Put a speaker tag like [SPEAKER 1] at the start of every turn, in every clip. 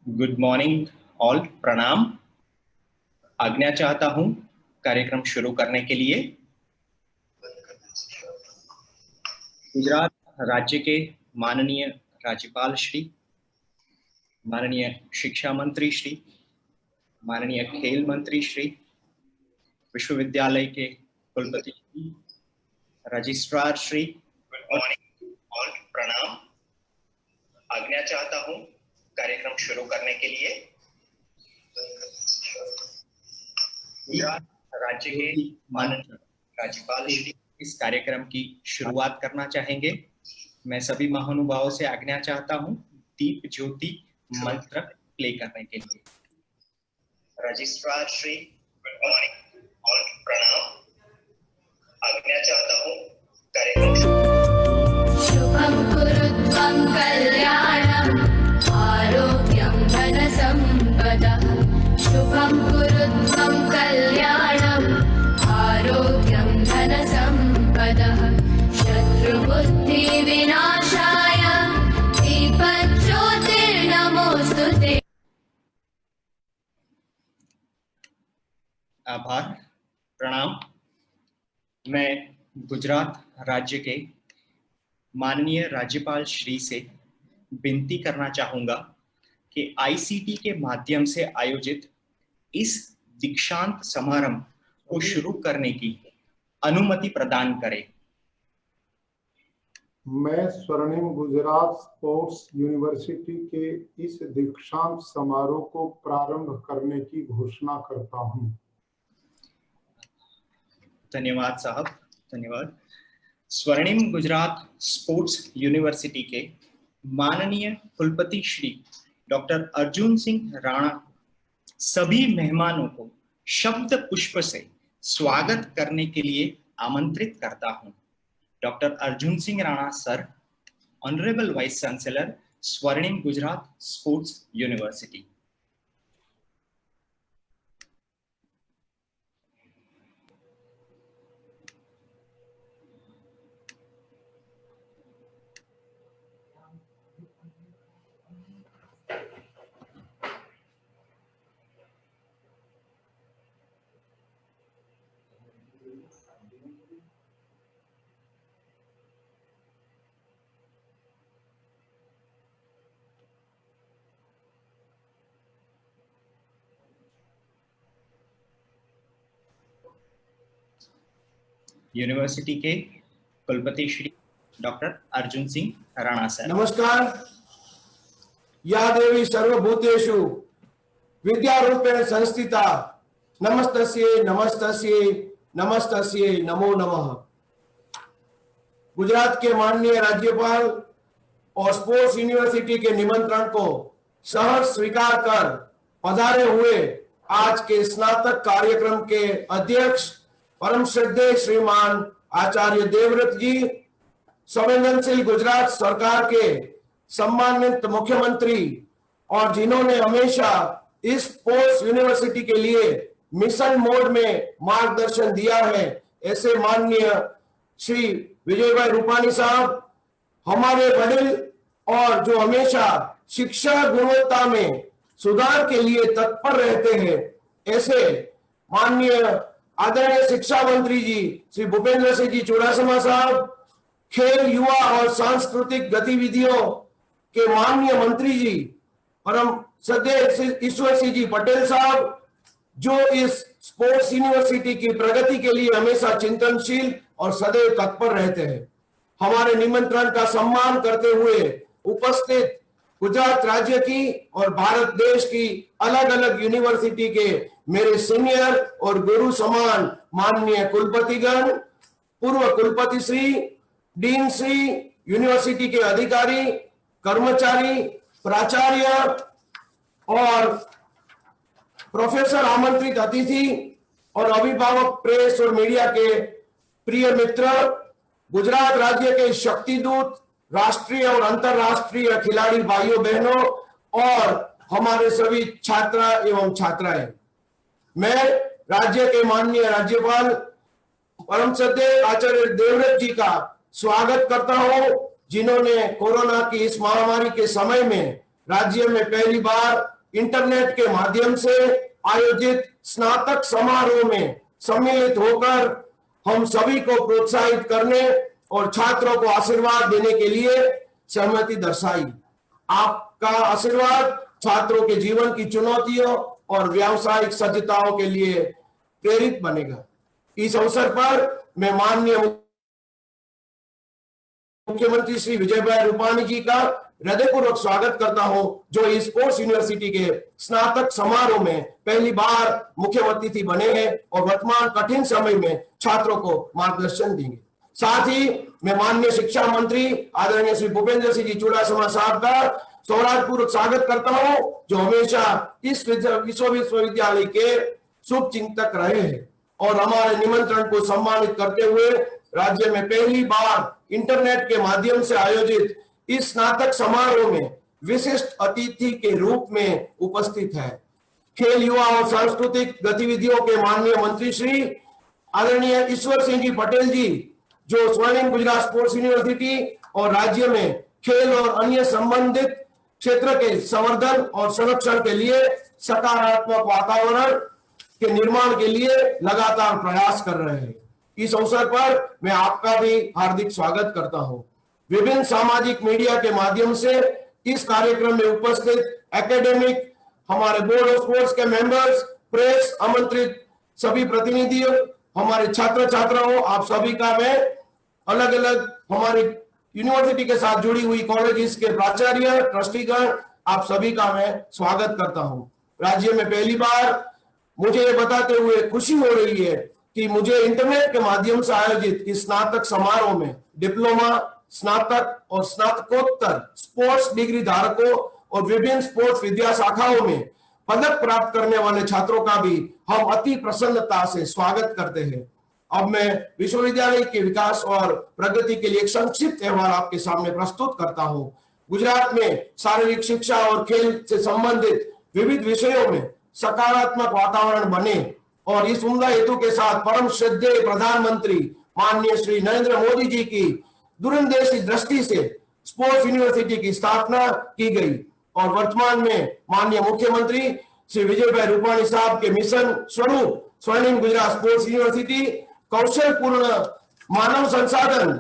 [SPEAKER 1] Good morning all, प्रणाम। आज्ञा चाहता हूं कार्यक्रम शुरू करने के लिए। गुजरात राज्य के माननीय राज्यपाल श्री, माननीय शिक्षा मंत्री श्री, माननीय खेल मंत्री श्री, विश्वविद्यालय के कुलपति Shri, registrar Shri, good morning all, प्रणाम। आज्ञा चाहता हूं कार्यक्रम शुरू करने के लिए। गुजरात राज्य के माननीय राज्यपाल श्री इस कार्यक्रम की शुरुआत करना चाहेंगे। मैं सभी महानुभावों से आज्ञा चाहता हूं दीप ज्योति मंत्र प्ले करने के लिए। Registrar Shri, good morning all, प्रणाम। आज्ञा चाहता हूं कार्यक्रम
[SPEAKER 2] शुभं कुरुत्वं कल्याणम् आरोग्यं धनसम्पदः। शुभं कुरुत्वं कल्याणम् आरोग्यं धनसम्पदः। शत्रुबुद्धिविनाशाय दीपज्योतिर्नमोस्तुते।
[SPEAKER 1] आभार, प्रणाम। मैं गुजरात राज्य के माननीय राज्यपाल श्री से विनती करना चाहूंगा कि आईसीटी के माध्यम से आयोजित इस दीक्षांत समारोह को शुरू करने की अनुमति प्रदान करें।
[SPEAKER 3] मैं स्वर्णिम गुजरात स्पोर्ट्स यूनिवर्सिटी के इस दीक्षांत समारोह को प्रारंभ करने की घोषणा करता हूं।
[SPEAKER 1] धन्यवाद साहब, धन्यवाद। स्वर्णिम गुजरात स्पोर्ट्स यूनिवर्सिटी के माननीय कुलपति श्री डॉक्टर अर्जुन सिंह राणा सभी मेहमानों को शब्द पुष्प से स्वागत करने के लिए आमंत्रित करता हूं। Doctor Arjun Singh Rana sir, honourable vice chancellor, स्वर्णिम गुजरात स्पोर्ट्स यूनिवर्सिटी। यूनिवर्सिटी के कुलपति श्री डॉक्टर अर्जुन सिंह राणा सर।
[SPEAKER 4] नमस्कार। या देवी सर्वभूतेषु विद्यारूपेण संस्थिता नमस्तस्यै नमस्तस्यै नमस्तस्यै नमो नमः। गुजरात के माननीय राज्यपाल और स्पोर्ट्स यूनिवर्सिटी के निमंत्रण को सहर्ष स्वीकार कर पधारे हुए आज के स्नातक कार्यक्रम के अध्यक्ष परम श्रद्धेय श्रीमान आचार्य देवव्रत जी, संवेदनशील गुजरात सरकार के सम्मानित मुख्यमंत्री और जिन्होंने हमेशा इस स्पोर्ट्स यूनिवर्सिटी के लिए मिशन मोड में मार्गदर्शन दिया है, ऐसे माननीय श्री विजय भाई रूपानी साहब, हमारे वडील और जो हमेशा शिक्षा गुणवत्ता में सुधार के लिए तत्पर रहते हैं, ऐसे माननीय आदरणीय शिक्षा मंत्री जी श्री भूपेंद्र सिंह जी चुड़ासमा साहब, खेल युवा और सांस्कृतिक गतिविधियों के माननीय मंत्री जी परम श्रद्धेय ईश्वर सिंह जी पटेल साहब, जो इस स्पोर्ट्स यूनिवर्सिटी की प्रगति के लिए हमेशा चिंतनशील और सदैव तत्पर रहते हैं। हमारे निमंत्रण का सम्मान करते हुए उपस्थित गुजरात राज्य की और भारत देश की अलग अलग यूनिवर्सिटी के मेरे सीनियर और गुरु समान माननीय कुलपतिगण, पूर्व कुलपति श्री, डीन श्री, यूनिवर्सिटी के अधिकारी, कर्मचारी, प्राचार्य और प्रोफेसर, आमंत्रित अतिथि और अभिभावक, प्रेस और मीडिया के प्रिय मित्र, गुजरात राज्य के शक्तिदूत, राष्ट्रीय और अंतरराष्ट्रीय खिलाड़ी भाइयों बहनों और हमारे सभी छात्र एवं छात्राएं, मैं राज्य के माननीय राज्यपाल परम श्रद्धेय आचार्य देवव्रत जी का स्वागत करता हूं, जिन्होंने कोरोना की इस महामारी के समय में राज्य में पहली बार इंटरनेट के माध्यम से आयोजित स्नातक समारोह में सम्मिलित होकर हम सभी को प्रोत्साहित करने और छात्रों को आशीर्वाद देने के लिए सहमति दर्शाई। आपका आशीर्वाद छात्रों के जीवन की चुनौतियों और व्यावसायिक सज्जताओं के लिए प्रेरित बनेगा। इस अवसर पर मैं माननीय मुख्यमंत्री श्री विजय भाई रूपाणी जी का हृदयपूर्वक स्वागत करता हूं, जो इस स्पोर्ट्स यूनिवर्सिटी के स्नातक समारोह में पहली बार मुख्य अतिथि बने हैं और वर्तमान कठिन समय में छात्रों को मार्गदर्शन देंगे। साथ ही मैं माननीय शिक्षा मंत्री आदरणीय श्री भूपेंद्र सिंह जी चुड़ासमा साहब का सौहार्दपूर्वक स्वागत करता हूं, जो हमेशा इस विश्वविद्यालय के शुभ चिंतक रहे हैं और हमारे निमंत्रण को सम्मानित करते हुए राज्य में पहली बार इंटरनेट के माध्यम से आयोजित इस स्नातक समारोह में विशिष्ट अतिथि के रूप में उपस्थित है। खेल, युवा और सांस्कृतिक गतिविधियों के माननीय मंत्री श्री आदरणीय ईश्वर सिंह जी पटेल जी, जो स्वर्णिम गुजरात स्पोर्ट्स यूनिवर्सिटी और राज्य में खेल और अन्य संबंधित क्षेत्र के संवर्धन और संरक्षण के लिए सकारात्मक वातावरण के निर्माण के लिए लगातार प्रयास कर रहे हैं। इस अवसर पर मैं आपका भी हार्दिक स्वागत करता हूं। विभिन्न सामाजिक मीडिया के माध्यम से इस कार्यक्रम में उपस्थित एकेडमिक, हमारे बोर्ड ऑफ स्पोर्ट्स के मेंबर्स, प्रेस, आमंत्रित सभी प्रतिनिधियों, हमारे छात्र छात्राओं, आप सभी का मैं अलग अलग हमारे यूनिवर्सिटी के साथ जुड़ी हुई कॉलेजेस के प्राचार्य, ट्रस्टीगण, आप सभी का मैं स्वागत करता हूं। राज्य में पहली बार मुझे ये बताते हुए खुशी हो रही है कि मुझे इंटरनेट के माध्यम से आयोजित इस स्नातक समारोह में डिप्लोमा, स्नातक और स्नातकोत्तर स्पोर्ट्स डिग्री धारकों और विभिन्न स्पोर्ट्स विद्या शाखाओं में पदक प्राप्त करने वाले छात्रों का भी हम अति प्रसन्नता से स्वागत करते हैं। अब मैं विश्वविद्यालय के विकास और प्रगति के लिए एक संक्षिप्त अहवाल आपके सामने प्रस्तुत करता हूं। गुजरात में शारीरिक शिक्षा और खेल से संबंधित विविध विषयों में सकारात्मक वातावरण बने और इस उम्दा हेतु के साथ परम श्रद्धेय प्रधानमंत्री माननीय श्री नरेंद्र मोदी जी की दूरंदेशी दृष्टि से स्पोर्ट्स यूनिवर्सिटी की स्थापना की गई और वर्तमान में माननीय मुख्यमंत्री श्री विजय भाई रूपाणी साहब के मिशन स्वरूप स्वर्णिम गुजरात स्पोर्ट्स यूनिवर्सिटी कौशलपूर्ण मानव संसाधन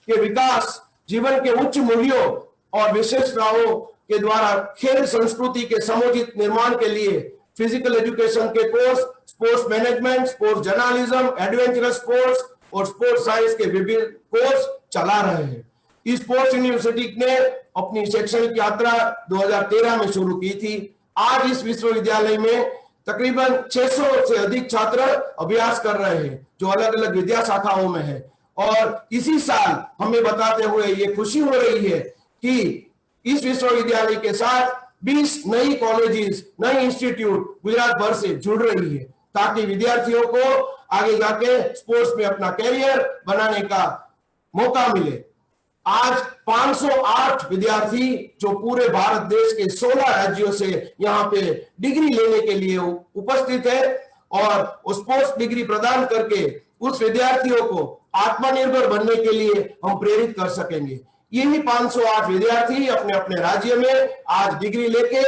[SPEAKER 4] के विकास, जीवन के उच्च मूल्यों और विशेषताओं के द्वारा खेल संस्कृति के समुचित निर्माण के लिए फिजिकल एजुकेशन के course, sports management, sports journalism, adventurous sports और स्पोर्ट्स साइंस के विभिन्न कोर्स चला रहे हैं। इस स्पोर्ट्स यूनिवर्सिटी ने अपनी शैक्षणिक यात्रा 2013 में शुरू की थी। आज इस विश्वविद्यालय में तकरीबन 600 से अधिक छात्र अभ्यास कर रहे हैं, जो अलग अलग विद्या शाखाओं में है। और इसी साल हमें बताते हुए ये खुशी हो रही है कि इस विश्वविद्यालय के साथ 20 नई कॉलेजेस, नई इंस्टीट्यूट गुजरात भर से जुड़ रही है, ताकि विद्यार्थियों को आगे जाके स्पोर्ट्स में अपना कैरियर बनाने का मौका मिले। आज 508 विद्यार्थी जो पूरे भारत देश के 16 राज्यों से यहाँ पे डिग्री लेने के लिए उपस्थित है और स्पोर्ट्स डिग्री प्रदान करके उस विद्यार्थियों को आत्मनिर्भर बनने के लिए हम प्रेरित कर सकेंगे। यही 508 विद्यार्थी अपने अपने राज्य में आज डिग्री लेके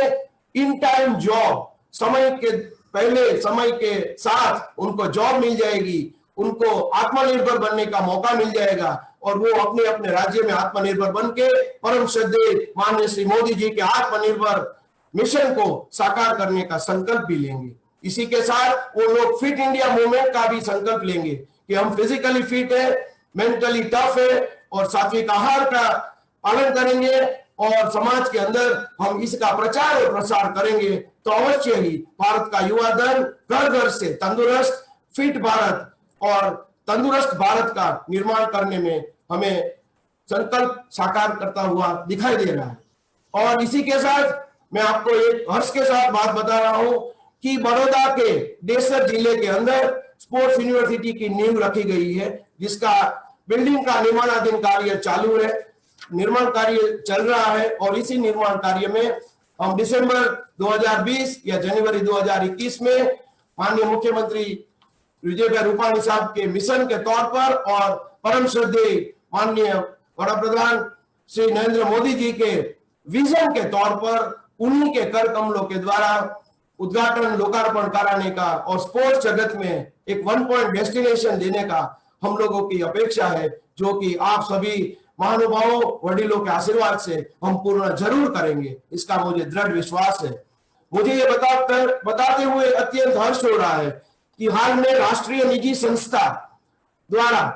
[SPEAKER 4] इन टाइम जॉब, समय के पहले समय के साथ उनको जॉब मिल जाएगी, उनको आत्मनिर्भर बनने का मौका मिल जाएगा और वो अपने अपने राज्य में आत्मनिर्भर बनके परम श्रद्धेय माननीय श्री मोदी जी के आत्मनिर्भर मिशन को साकार करने का संकल्प भी लेंगे। इसी के साथ वो लोग फिट इंडिया मूवमेंट का भी संकल्प लेंगे कि हम फिजिकली फिट है, मेंटली टफ है और सात्विक आहार का पालन करेंगे और समाज के अंदर हम इसका प्रचार और प्रसार करेंगे तो अवश्य ही भारत का युवा दल घर घर से तंदुरुस्त, फिट भारत और तंदुरुस्त भारत का निर्माण करने में हमें संकल्प साकार करता हुआ दिखाई दे रहा है। और इसी के साथ मैं आपको एक हर्ष के साथ बात बता रहा हूं कि बड़ौदा के देसर जिले के अंदर स्पोर्ट्स यूनिवर्सिटी की नींव रखी गई है, जिसका बिल्डिंग का निर्माणाधीन कार्य चालू है, निर्माण कार्य चल रहा है और इसी निर्माण कार्य में हम दिसंबर 2020 या जनवरी 2021 में माननीय मुख्यमंत्री विजय भाई रूपाणी साहब के मिशन के तौर पर और परम श्रद्धेय माननीय वड़ा प्रधान श्री नरेंद्र मोदी जी के विजन के तौर पर उन्हीं के कर कमलों के द्वारा उद्घाटन लोकार्पण कराने का और स्पोर्ट्स जगत में एक 1 पॉइंट डेस्टिनेशन देने का हम लोगों की अपेक्षा है, जो कि आप सभी महानुभावों वडीलों के आशीर्वाद से हम पूर्ण जरूर करेंगे, इसका मुझे दृढ़ विश्वास है। मुझे ये बताते हुए अत्यंत हर्ष हो रहा है कि हाल में राष्ट्रीय निजी संस्था द्वारा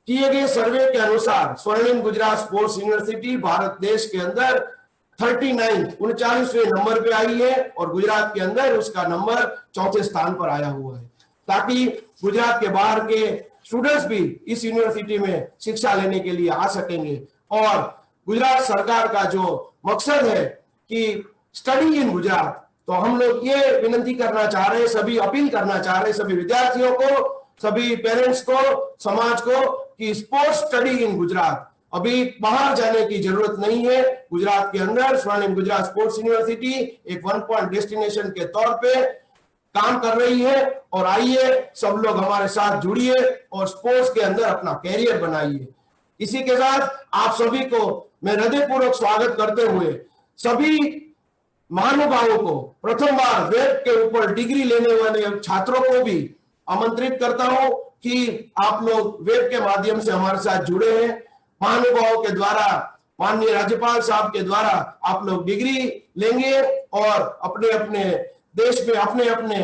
[SPEAKER 4] किए गए सर्वे के अनुसार स्वर्णिम गुजरात स्पोर्ट्स यूनिवर्सिटी भारत देश के अंदर 39वें नंबर पे आई है और गुजरात के अंदर उसका नंबर 4थे स्थान पर आया हुआ है, ताकि गुजरात के बाहर के स्टूडेंट्स भी इस यूनिवर्सिटी में शिक्षा लेने के लिए आ सकेंगे। और गुजरात सरकार का जो मकसद है कि स्टडी इन गुजरात, तो हम लोग ये विनती करना चाह रहे हैं, सभी अपील करना चाह रहे हैं सभी विद्यार्थियों को, सभी पेरेंट्स को, समाज को, कि स्पोर्ट्स स्टडी इन गुजरात, अभी बाहर जाने की जरूरत नहीं है। गुजरात के अंदर स्वर्णिम गुजरात स्पोर्ट्स यूनिवर्सिटी एक 1 पॉइंट डेस्टिनेशन के तौर पे काम कर रही है और आइए सब लोग हमारे साथ जुड़िए और स्पोर्ट्स के अंदर अपना कैरियर बनाइए। इसी के साथ आप सभी को मैं हृदयपूर्वक स्वागत करते हुए सभी महानुभावों को, प्रथम बार वेब के ऊपर डिग्री लेने वाले छात्रों को भी आमंत्रित करता हूं कि आप लोग वेब के माध्यम से हमारे साथ जुड़े हैं। महानुभावों के द्वारा, माननीय राज्यपाल साहब के द्वारा आप लोग डिग्री लेंगे और अपने अपने देश में, अपने अपने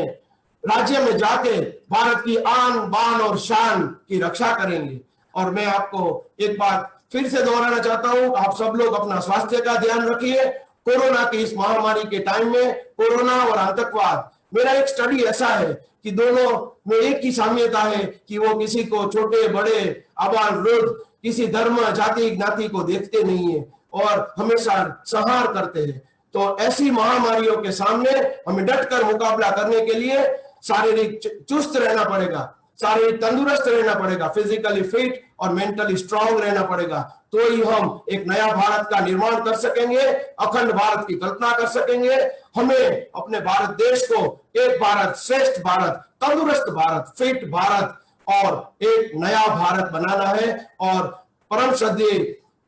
[SPEAKER 4] राज्य में जाके भारत की आन बान और शान की रक्षा करेंगे। और मैं आपको एक बार फिर से दोहराना चाहता हूं, आप सब लोग अपना स्वास्थ्य का ध्यान रखिए। कोरोना की इस महामारी के टाइम में कोरोना और आतंकवाद, मेरा एक स्टडी ऐसा है कि दोनों में एक ही साम्यता है कि वो किसी को, छोटे बड़े आबाल वृद्ध, किसी धर्म जाति ज्ञाति को देखते नहीं है और हमेशा संहार करते हैं। तो ऐसी महामारियों के सामने हमें डटकर मुकाबला करने के लिए शारीरिक चुस्त रहना पड़ेगा, शारीरिक तंदुरुस्त रहना पड़ेगा, फिजिकली फिट और मेंटली स्ट्रांग रहना पड़ेगा, तो ही हम एक नया भारत का निर्माण कर सकेंगे, अखंड भारत की कल्पना कर सकेंगे। हमें अपने भारत देश को एक भारत श्रेष्ठ भारत, तंदुरुस्त भारत, फिट भारत और एक नया भारत बनाना है और परम श्रद्धेय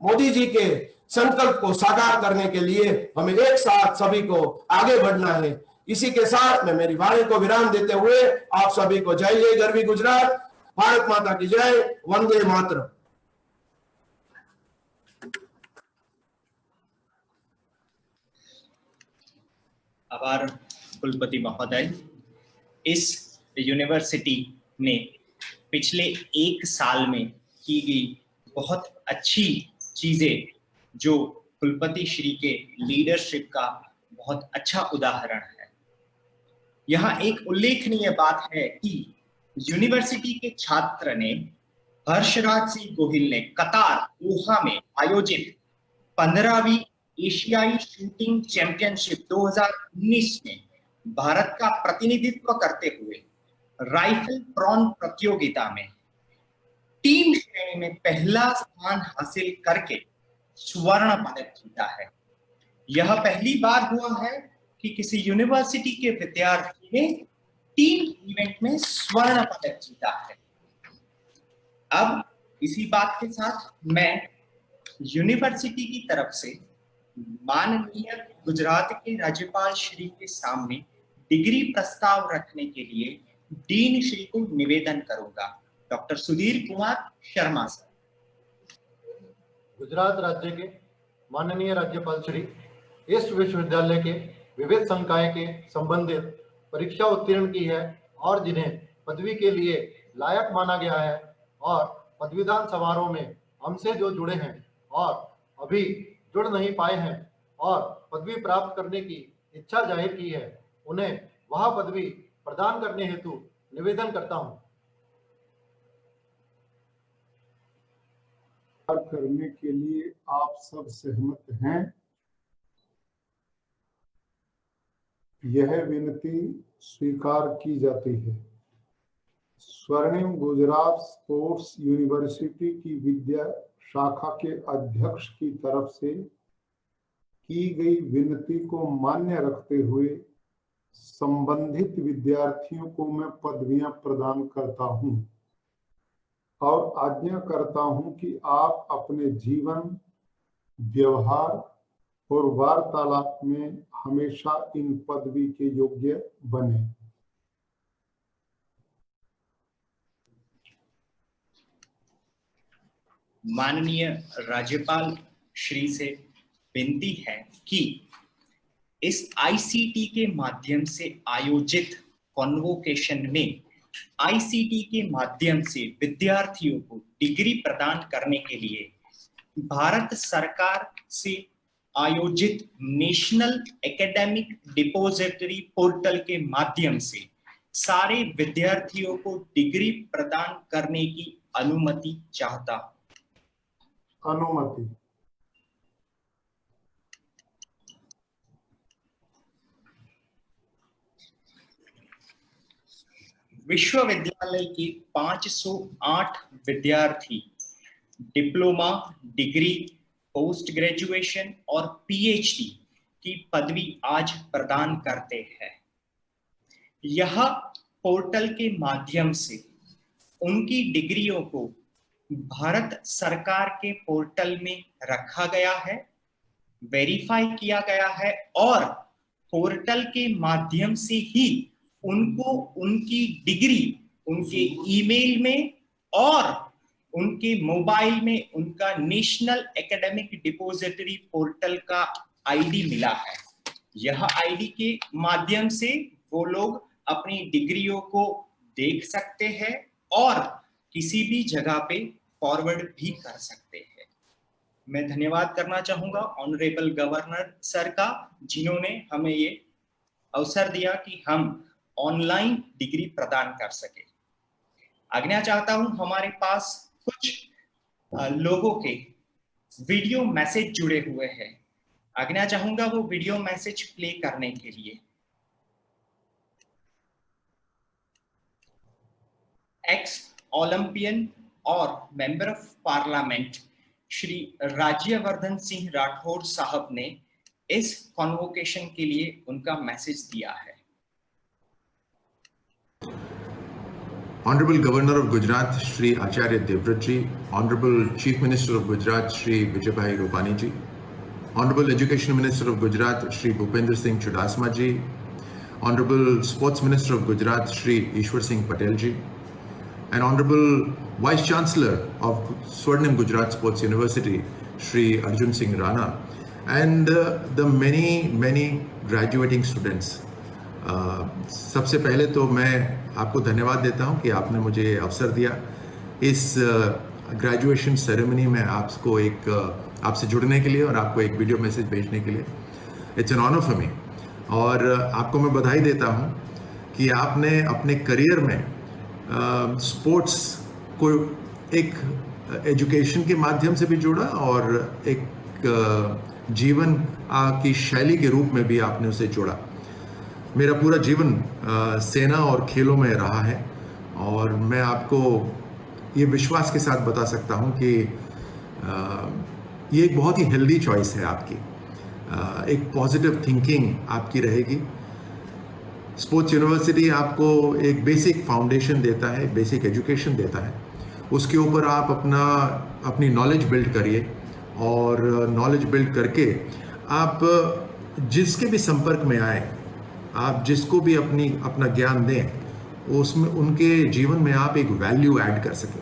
[SPEAKER 4] मोदी जी के संकल्प को साकार करने के लिए हमें एक साथ सभी को आगे बढ़ना है। इसी के साथ मैं मेरी वाणी को विराम देते हुए आप सभी को जय जय गरवी गुजरात, भारत माता की जय, वंदे मातरम।
[SPEAKER 1] आभार कुलपति महोदय। इस यूनिवर्सिटी ने पिछले 1 साल में की गई बहुत अच्छी चीजें, जो कुलपति श्री के लीडरशिप का बहुत अच्छा उदाहरण है। यहाँ एक उल्लेखनीय बात है कि यूनिवर्सिटी के छात्र ने, हर्षराज सिंह गोहिल ने कतार दोहा में आयोजित 15वीं एशियाई शूटिंग चैंपियनशिप 2019 में भारत का प्रतिनिधित्व करते हुए राइफल प्रॉन प्रतियोगिता में टीम श्रेणी में पहला स्थान हासिल करके स्वर्ण पदक जीता है। यह पहली बार हुआ है कि किसी यूनिवर्सिटी के विद्यार्थी ने टीम इवेंट में स्वर्ण पदक जीता है। अब इसी बात के साथ मैं यूनिवर्सिटी की तरफ से माननीय गुजरात के राज्यपाल श्री के सामने डिग्री प्रस्ताव रखने के लिए डीन श्री को निवेदन करूंगा। Doctor Sudhir Kumar Sharma sir.
[SPEAKER 5] गुजरात राज्य के माननीय राज्यपाल श्री इस विश्वविद्यालय के विविध संकाय के संबंधित परीक्षा उत्तीर्ण की है और जिन्हें पदवी के लिए लायक माना गया है और पदवीदान समारोह में हमसे जो जुड़े हैं और अभी जुड़ नहीं पाए हैं और पदवी प्राप्त करने की इच्छा जाहिर की है, उन्हें वह पदवी प्रदान करने हेतु निवेदन करता हूं।
[SPEAKER 3] करने के लिए आप सब सहमत हैं? यह विनती स्वीकार की जाती है। स्वर्णिम गुजरात स्पोर्ट्स यूनिवर्सिटी की विद्या शाखा के अध्यक्ष की तरफ से की गई विनती को मान्य रखते हुए संबंधित विद्यार्थियों को मैं पदवियां प्रदान करता हूं और आज्ञा करता हूं कि आप अपने जीवन, व्यवहार और वार्तालाप में हमेशा इन पदवी के योग्य बने।
[SPEAKER 1] माननीय राज्यपाल श्री से विनती है कि इस आईसीटी के माध्यम से आयोजित कॉन्वोकेशन में आईसीटी के माध्यम से विद्यार्थियों को डिग्री प्रदान करने के लिए भारत सरकार से आयोजित नेशनल एकेडमिक डिपोजिटरी पोर्टल के माध्यम से सारे विद्यार्थियों को डिग्री प्रदान करने की अनुमति चाहता हूं।
[SPEAKER 3] अनुमति।
[SPEAKER 1] विश्वविद्यालय के 508 विद्यार्थी डिप्लोमा, डिग्री, पोस्ट ग्रेजुएशन और पीएचडी की पदवी आज प्रदान करते हैं। यह पोर्टल के माध्यम से उनकी डिग्रियों को भारत सरकार के पोर्टल में रखा गया है, वेरीफाई किया गया है और पोर्टल के माध्यम से ही उनको उनकी डिग्री उनके ईमेल में और उनके मोबाइल में उनका नेशनल एकेडमिक डिपोजिटरी पोर्टल का आईडी मिला है। यह आईडी के माध्यम से वो लोग अपनी डिग्रियों को देख सकते हैं और किसी भी जगह पे फॉरवर्ड भी कर सकते हैं। मैं धन्यवाद करना चाहूंगा ऑनरेबल गवर्नर सर का, जिन्होंने हमें ये अवसर दिया कि हम ऑनलाइन डिग्री प्रदान कर सके। आज्ञा चाहता हूं, हमारे पास कुछ लोगों के वीडियो मैसेज जुड़े हुए हैं। आज्ञा चाहूंगा वो वीडियो मैसेज प्ले करने के लिए। एक्स ओलंपियन और member of parliament Shri Rajyavardhan Singh Rathore साहब ने इस कॉन्वोकेशन के लिए उनका मैसेज दिया है।
[SPEAKER 6] Honorable Governor of Gujarat Shri Acharya Devvrat ji, Honorable Chief Minister of Gujarat Shri Vijayabhai Rupani ji, Honorable Education Minister of Gujarat Shri Bhupendra Singh Chudasama ji, Honorable Sports Minister of Gujarat Shri Ishwar Singh Patel ji, and Honorable Vice Chancellor of Swarnim Gujarat Sports University Shri Arjun Singh Rana, and the many graduating students. सबसे पहले तो मैं आपको धन्यवाद देता हूं कि आपने मुझे अवसर दिया इस ग्रेजुएशन सेरेमनी में आपसे जुड़ने के लिए और आपको एक वीडियो मैसेज भेजने के लिए। It's an honour for me और आपको मैं बधाई देता हूं कि आपने अपने करियर में स्पोर्ट्स को एक एजुकेशन के माध्यम से भी जोड़ा और एक जीवन की शैली के रूप में भी आपने उसे जोड़ा। मेरा पूरा जीवन सेना और खेलों में रहा है और मैं आपको ये विश्वास के साथ बता सकता हूँ कि ये एक बहुत ही हेल्दी चॉइस है आपकी। एक पॉजिटिव थिंकिंग आपकी रहेगी। स्पोर्ट्स यूनिवर्सिटी आपको एक बेसिक फाउंडेशन देता है, बेसिक एजुकेशन देता है। उसके ऊपर आप अपनी नॉलेज बिल्ड करिए और नॉलेज बिल्ड करके आप जिसके भी संपर्क में आए, आप जिसको भी अपना ज्ञान दें, उसमें उनके जीवन में आप एक वैल्यू ऐड कर सकें।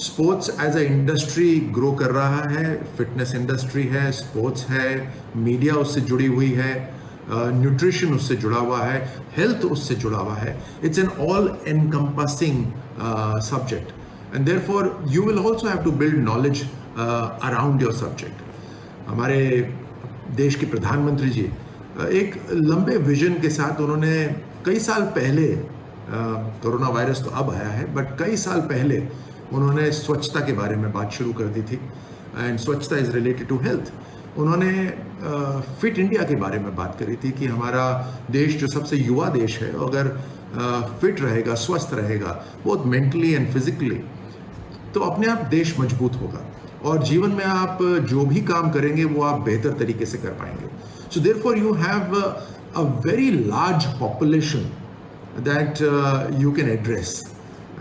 [SPEAKER 6] Sports as a industry grow कर रहा है, फिटनेस इंडस्ट्री है, स्पोर्ट्स है, मीडिया उससे जुड़ी हुई है, न्यूट्रिशन उससे जुड़ा हुआ है, हेल्थ उससे जुड़ा हुआ है। It's an all encompassing subject and therefore you will also have to build knowledge around your subject. हमारे देश के प्रधानमंत्री जी एक लंबे विजन के साथ उन्होंने कई साल पहले, कोरोना वायरस तो अब आया है, बट कई साल पहले उन्होंने स्वच्छता के बारे में बात शुरू कर दी थी एंड स्वच्छता इज रिलेटेड टू हेल्थ। उन्होंने फिट इंडिया के बारे में बात करी थी कि हमारा देश जो सबसे युवा देश है, अगर फिट रहेगा, स्वस्थ रहेगा, बोथ मेंटली एंड फिजिकली, तो अपने आप देश मजबूत होगा और जीवन में आप जो भी काम करेंगे वो आप बेहतर तरीके से कर पाएंगे। So therefore you have a very large population that you can address,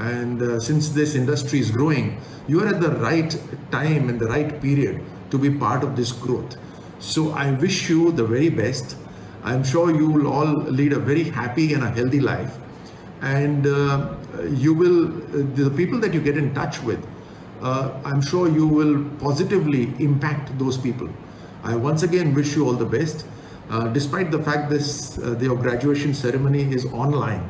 [SPEAKER 6] and since this industry is growing, you are at the right time and the right period to be part of this growth. So I wish you the very best. I'm sure you will all lead a very happy and a healthy life. And you will, the people that you get in touch with, I'm sure you will positively impact those people. I once again wish you all the best. Despite the fact your graduation ceremony is online,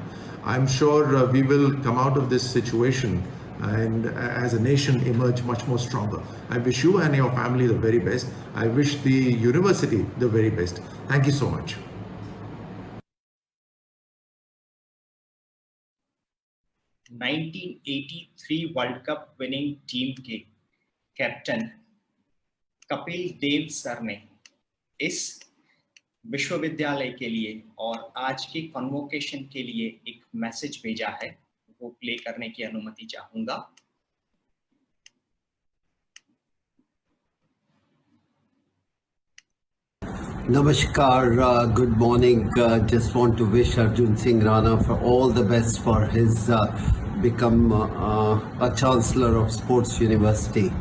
[SPEAKER 6] I'm sure we will come out of this situation and as a nation emerge much more stronger. I wish you and your family the very best. I wish the university the very best. Thank you so much.
[SPEAKER 1] (1983) world cup winning team के captain Kapil Dev sir ने इस विश्वविद्यालय के लिए और आज के convocation के लिए एक मैसेज भेजा है, वो प्ले करने की अनुमति चाहूंगा।
[SPEAKER 7] Namaskar, good morning. Just want to wish Arjun Singh Rana for all the best for his become a Chancellor of Sports University.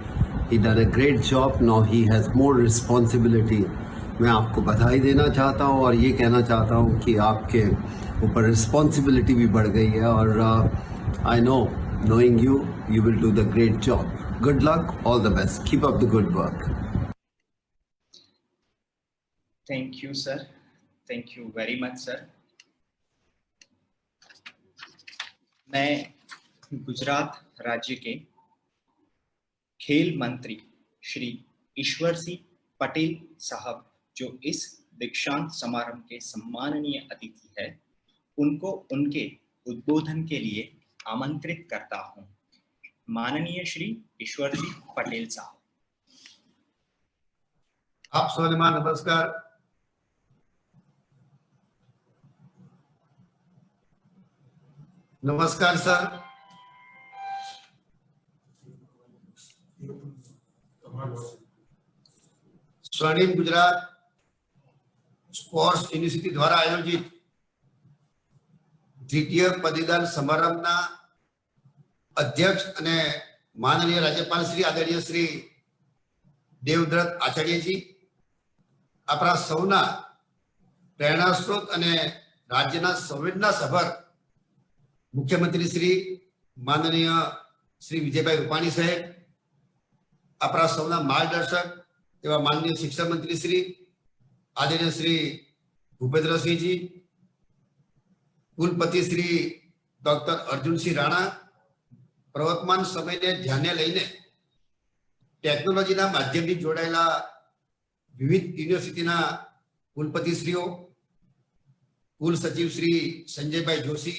[SPEAKER 7] He done a great job. Now he has more responsibility. मैं आपको बधाई देना चाहता हूँ और ये कहना चाहता हूँ कि आपके ऊपर रिस्पॉन्सिबिलिटी भी बढ़ गई है और I know knowing you, you will do the great job. Good luck, all the best. Keep up the good work.
[SPEAKER 1] Thank you sir, thank you very much sir. मैं गुजरात राज्य के खेल मंत्री श्री ईश्वर सिंह पटेल साहब, जो इस दीक्षांत समारोह के सम्माननीय अतिथि है, उनको उनके उद्बोधन के लिए आमंत्रित करता हूं। माननीय श्री ईश्वर सिंह पटेल साहब।
[SPEAKER 4] आप सभी नमस्कार। नमस्कार सर। स्वर्णिम गुजरात स्पोर्ट्स यूनिवर्सिटी द्वारा आयोजित द्वितीय पदवीदान समारंभना अध्यक्ष અને માનનીય રાજ્યપાલ શ્રી આદરણીય શ્રી દેવવ્રત આચાર્યજી, આપણા સૌના પ્રેરણાસ્ત્રોત અને રાજ્યના સંવેદનાસભર મુખ્યમંત્રી શ્રી માનનીય શ્રી વિજયભાઈ રૂપાણી સાહેબ, આપણા સૌના માર્ગદર્શક એવા માનનીય શિક્ષણ મંત્રી શ્રી આદરણીય શ્રી ભૂપેન્દ્રસિંહજી, कुलपति श्री डॉक्टर अर्जुन सिंह राणा, प्रवर्तमान समय ने ध्यान लईने टेक्नोलॉजी माध्यम थी जोड़ायेला विविध यूनिवर्सिटी कुलपतिश्रीओ, कुल सचिव श्री संजय भाई जोशी,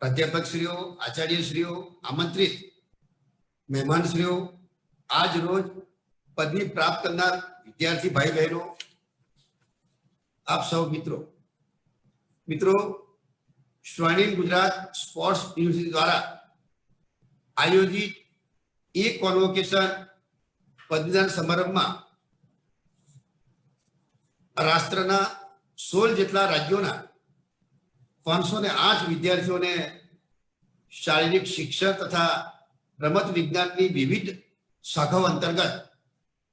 [SPEAKER 4] प्राध्यापकश्रीओ, आचार्यश्रीओ, आमंत्रित मेहमानश्रीओ, आज रोज पदवी प्राप्त करनार विद्यार्थी भाई बहनों, आप सब मित्रों, स्वर्णिम गुजरात स्पोर्ट्स यूनिवर्सिटी द्वारा आयोजित एक कॉन्वोकेशन पदवीदान समारंभ में राष्ट्रना 16 જેટલા રાજ્યોના 508 વિદ્યાર્થીઓને શારીરિક શિક્ષણ તથા રમત વિજ્ઞાનની વિવિધ શાખાઓ અંતર્ગત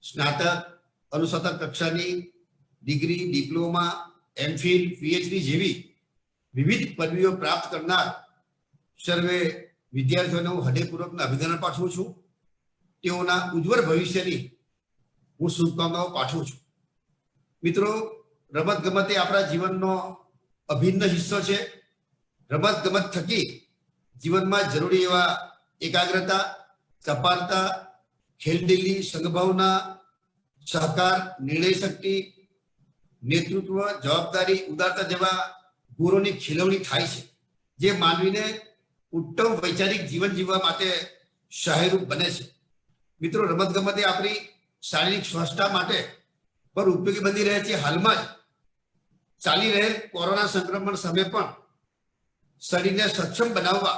[SPEAKER 4] સ્નાતક, અનુસ્નાતક કક્ષાની ડિગ્રી, ડિપ્લોમા, એમફિલ, પીએચડી જેવી વિવિધ પદવીઓ પ્રાપ્ત કરનાર સર્વે વિદ્યાર્થીઓને હું હૃદયપૂર્વકનું અભિનંદન પાઠવું છું। તેઓના ઉજ્જવળ ભવિષ્યની હું શુભકામનાઓ પાઠવું છું। મિત્રો, રમત ગમત એ આપણા જીવનનો અભિન્ન હિસ્સો છે। રમત ગમત થકી જીવનમાં જરૂરી એવા એકાગ્રતા, ચપળતા, ખેલદિલી, સંગભાવના, સહકાર, નિર્ણય શક્તિ, नेतृत्व, जवाबदारी, उदारता जेवा गुणोनी खिलवणी थाय छे, जे मानवीने उत्तम वैचारिक जीवन जीववा माटे सहायरूप बने छे। मित्रों, रमतगमत आपणी शारीरिक स्वस्थता माटे पर उपयोगी बनी रहे छे। हालमां ज चाली रहेल कोरोना संक्रमण समय पण शरीरने सक्षम बनाववा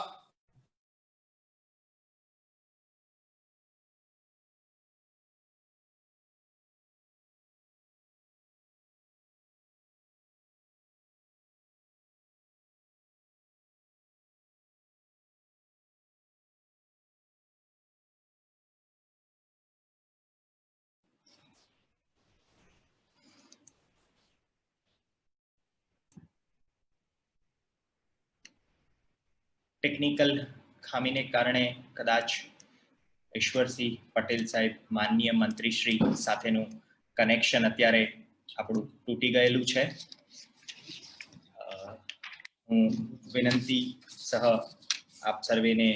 [SPEAKER 1] ટેકનિકલ ખામીને કારણે કદાચ ઈશ્વરસિંહ પટેલ સાહેબ માનનીય મંત્રીશ્રી સાથેનું કનેક્શન અત્યારે આપણું તૂટી ગયેલું છે. હું વિનંતી સહ આપ સર્વેને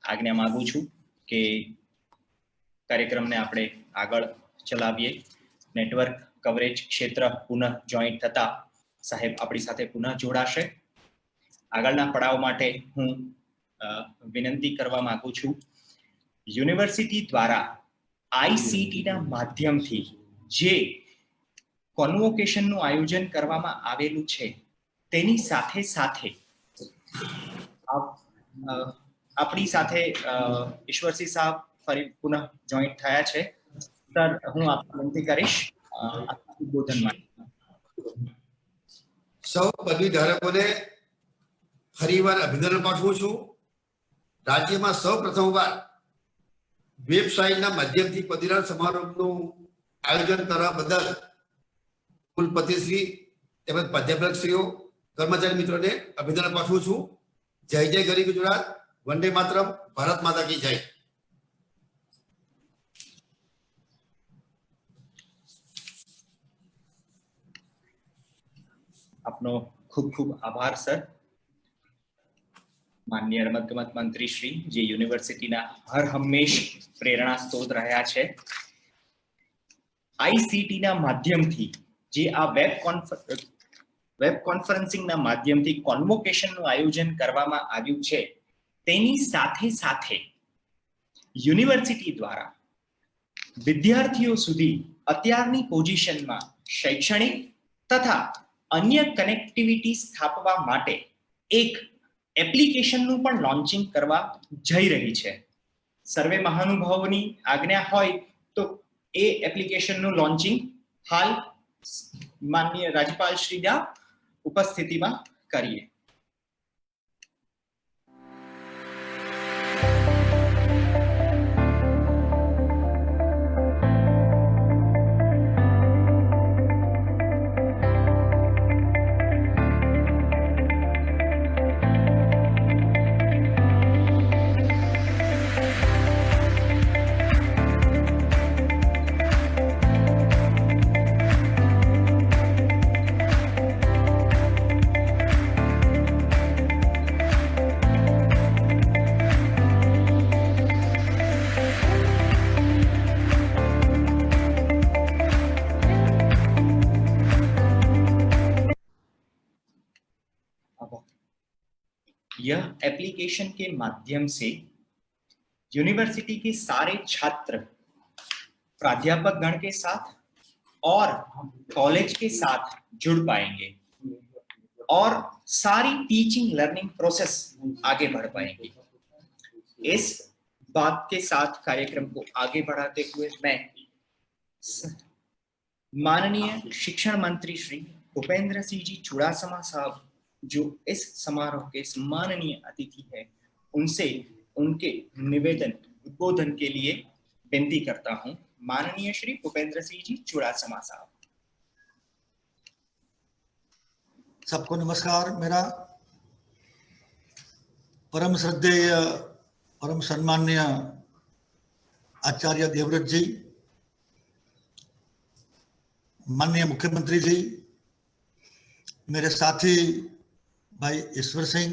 [SPEAKER 1] આજ્ઞા માંગુ છું કે કાર્યક્રમને આપણે આગળ ચલાવીએ. નેટવર્ક કવરેજ ક્ષેત્ર પુનઃ જોઈન્ટ થતા સાહેબ આપણી સાથે પુનઃ જોડાશે. આગળના પડાવ માટે હું વિનંતી કરવા માંગુ છું, યુનિવર્સિટી દ્વારા આઈસીટીના માધ્યમથી જે કોન્વોકેશનનું આયોજન કરવામાં આવેલું છે તેની સાથે સાથે આપણી સાથે ઈશ્વરસિંહ સાહેબ ફરી પુનઃ જોઈન્ટ થયા છે. સર, હું આપ વિનંતી કરીશ ઉદ્બોધન માટે.
[SPEAKER 8] સૌ પદવી ધારકોને ફરીવાર અભિનંદન પાઠવું છું. રાજ્યમાં સૌ પ્રથમવાર વેબસાઇટના માધ્યમથી પદવીદાન સમારોહનું આયોજન કરવા બદલ કુલપતિશ્રી તેમજ પ્રાધ્યાપકશ્રીઓ, કર્મચારી મિત્રોને અભિનંદન પાઠવું છું. જય જય ગરી ગુજરાત, વંદે માતરમ, ભારત માતા કી જય.
[SPEAKER 1] આપનો ખૂબ ખૂબ આભાર સર. માનનીય રમતગમત મંત્રી શ્રી, જે યુનિવર્સિટીના હર હંમેશ પ્રેરણા સ્ત્રોત રહ્યા છે, આઈસીટીના માધ્યમથી જે આ વેબ કોન્ફરન્સિંગના માધ્યમથી કોન્વોકેશનનું આયોજન કરવામાં આવ્યું છે, તેની સાથે સાથે યુનિવર્સિટી દ્વારા વિદ્યાર્થીઓ સુધી અત્યારની પોઝિશનમાં શૈક્ષણિક તથા અન્ય કનેક્ટિવિટી સ્થાપવા માટે એક એપ્લિકેશનનું પણ લોન્ચિંગ કરવા જઈ રહી છે. સર્વે મહાનુભાવોની આજ્ઞા હોય તો એ એપ્લિકેશનનું લોન્ચિંગ હાલ માનનીય રાજ્યપાલ શ્રીના ઉપસ્થિતિમાં કરીએ. यह एप्लीकेशन के माध्यम से यूनिवर्सिटी के सारे छात्र प्राध्यापक गण के साथ और कॉलेज के साथ जुड़ पाएंगे और सारी टीचिंग लर्निंग प्रोसेस आगे बढ़ पाएंगी. इस बात के साथ कार्यक्रम को आगे बढ़ाते हुए मैं माननीय शिक्षण मंत्री श्री भूपेंद्र सिंह जी चुड़ासमा साहब, जो इस समारोह के सम्माननीय अतिथि है, उनसे उनके निवेदन उद्बोधन के लिए विनती करता हूं. माननीय श्री भूपेंद्र सिंह जी चुड़ासमा साहब.
[SPEAKER 9] सबको नमस्कार. मेरा परम श्रद्धेय परम सम्माननीय आचार्य देवव्रत जी, माननीय मुख्यमंत्री जी, मेरे साथी भाई ईश्वर सिंह,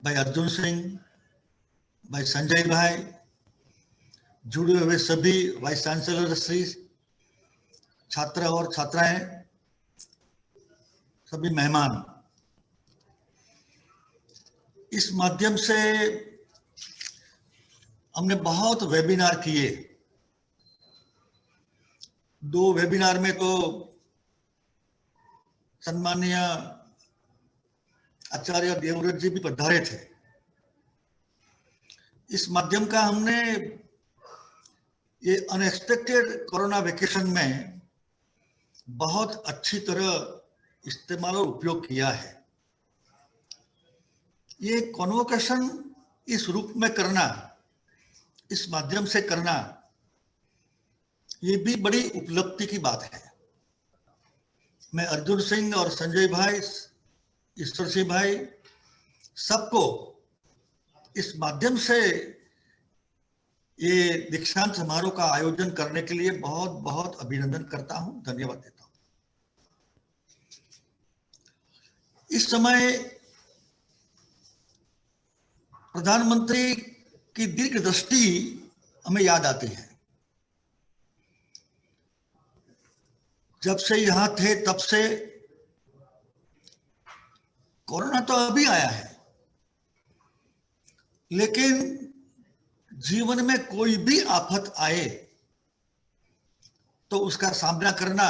[SPEAKER 9] भाई अर्जुन सिंह, भाई संजय भाई, जुड़े हुए सभी वाइस चांसलर श्री, छात्र और छात्राएं, सभी मेहमान, इस माध्यम से हमने बहुत वेबिनार किए. 2 वेबिनार में तो सम्माननीय आचार्य देवव्रत जी भी पधारे थे. इस माध्यम का हमने ये अनएक्सपेक्टेड कोरोना वेकेशन में बहुत अच्छी तरह इस्तेमाल और उपयोग किया है. ये कॉन्वोकेशन इस रूप में करना, इस माध्यम से करना, ये भी बड़ी उपलब्धि की बात है. मैं अर्जुन सिंह और संजय भाई, ईश्वर सिंह भाई, सबको इस माध्यम से ये दीक्षांत समारोह का आयोजन करने के लिए बहुत बहुत अभिनंदन करता हूं, धन्यवाद देता हूं। इस समय प्रधानमंत्री की दीर्घ दृष्टि हमें याद आती है। जब से यहां थे तब से, कोरोना तो अभी आया है, लेकिन जीवन में कोई भी आफत आए तो उसका सामना करना,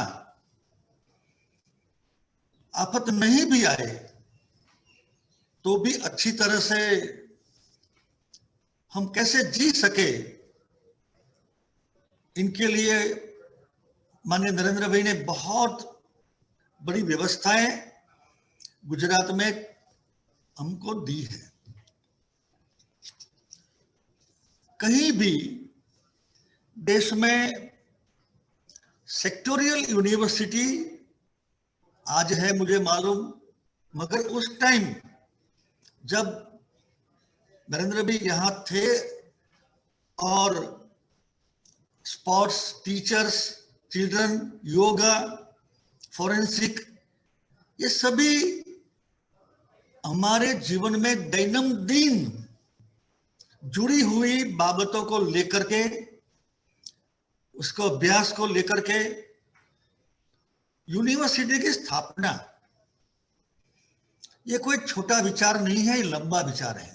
[SPEAKER 9] आफत नहीं भी आए तो भी अच्छी तरह से हम कैसे जी सके, इनके लिए माननीय नरेंद्र भाई ने बहुत बड़ी व्यवस्थाएं गुजरात में हमको दी है। कहीं भी देश में सेक्टोरियल यूनिवर्सिटी आज है मुझे मालूम, मगर उस टाइम जब नरेंद्र भाई यहां थे और sports, teachers, children, yoga, forensic, ये सभी हमारे जीवन में दैनंदिन जुड़ी हुई बाबतों को लेकर के, उसको अभ्यास को लेकर के यूनिवर्सिटी की स्थापना, ये कोई छोटा विचार नहीं है, ये लंबा विचार है।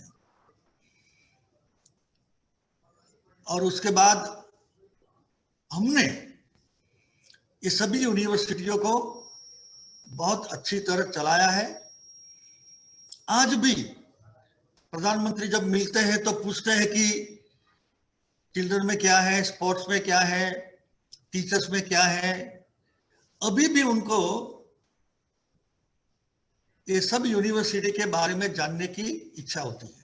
[SPEAKER 9] और उसके बाद हमने ये सभी यूनिवर्सिटियों को बहुत अच्छी तरह चलाया है। आज भी प्रधानमंत्री जब मिलते हैं तो पूछते हैं कि चिल्ड्रन में क्या है, स्पोर्ट्स में क्या है, टीचर्स में क्या है। अभी भी उनको ये सब यूनिवर्सिटी के बारे में जानने की इच्छा होती है।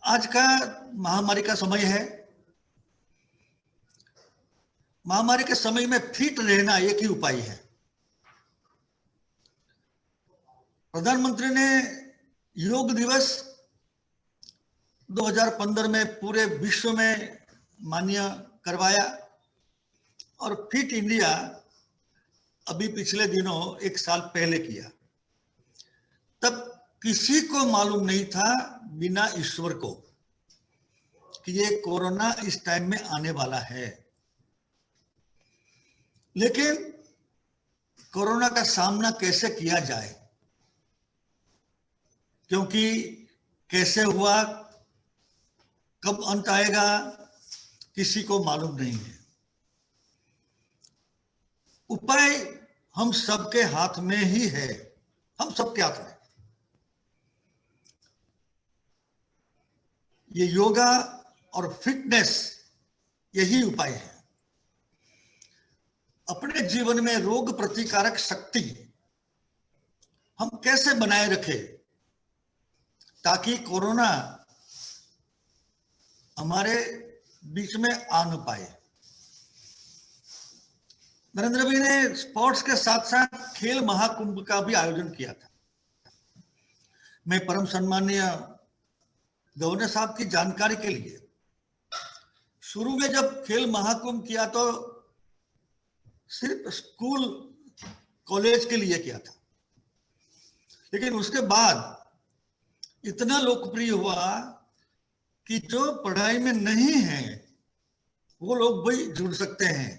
[SPEAKER 9] आज का महामारी का समय है। महामारी के समय में फिट रहना एक ही उपाय है। प्रधानमंत्री ने योग दिवस 2015 में पूरे विश्व में मान्य करवाया और फिट इंडिया अभी पिछले दिनों 1 साल पहले किया। तब किसी को मालूम नहीं था बिना ईश्वर को कि ये कोरोना इस टाइम में आने वाला है। लेकिन कोरोना का सामना कैसे किया जाए, क्योंकि कैसे हुआ, कब अंत आएगा, किसी को मालूम नहीं है। उपाय हम सबके हाथ में ही है, हम सबके हाथ में। ये योगा और फिटनेस यही उपाय है। अपने जीवन में रोग प्रतिकारक शक्ति हम कैसे बनाए रखें ताकि कोरोना हमारे बीच में आ न पाए। नरेंद्र भाई ने स्पोर्ट्स के साथ साथ खेल महाकुंभ का भी आयोजन किया था। मैं परम सम्माननीय गवर्नर साहब की जानकारी के लिए, शुरू में जब खेल महाकुंभ किया तो सिर्फ स्कूल कॉलेज के लिए किया था, लेकिन उसके बाद इतना लोकप्रिय हुआ कि जो पढ़ाई में नहीं है वो लोग भी जुड़ सकते हैं।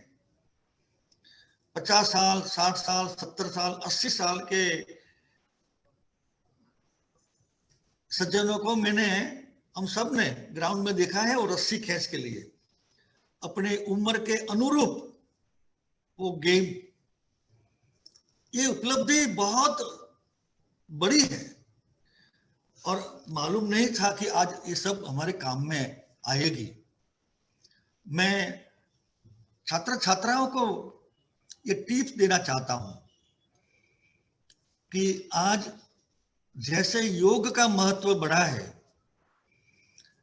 [SPEAKER 9] 50 साल, 60 साल, 70 साल, 80 साल के सज्जनों को मैंने, हम सब ने ग्राउंड में देखा है, और रस्सी खींच के लिए अपने उम्र के अनुरूप वो गेम, ये उपलब्धि बहुत बड़ी है और मालूम नहीं था कि आज ये सब हमारे काम में आएगी। मैं छात्र छात्राओं को ये टिप्स देना चाहता हूं कि आज जैसे योग का महत्व बढ़ा है,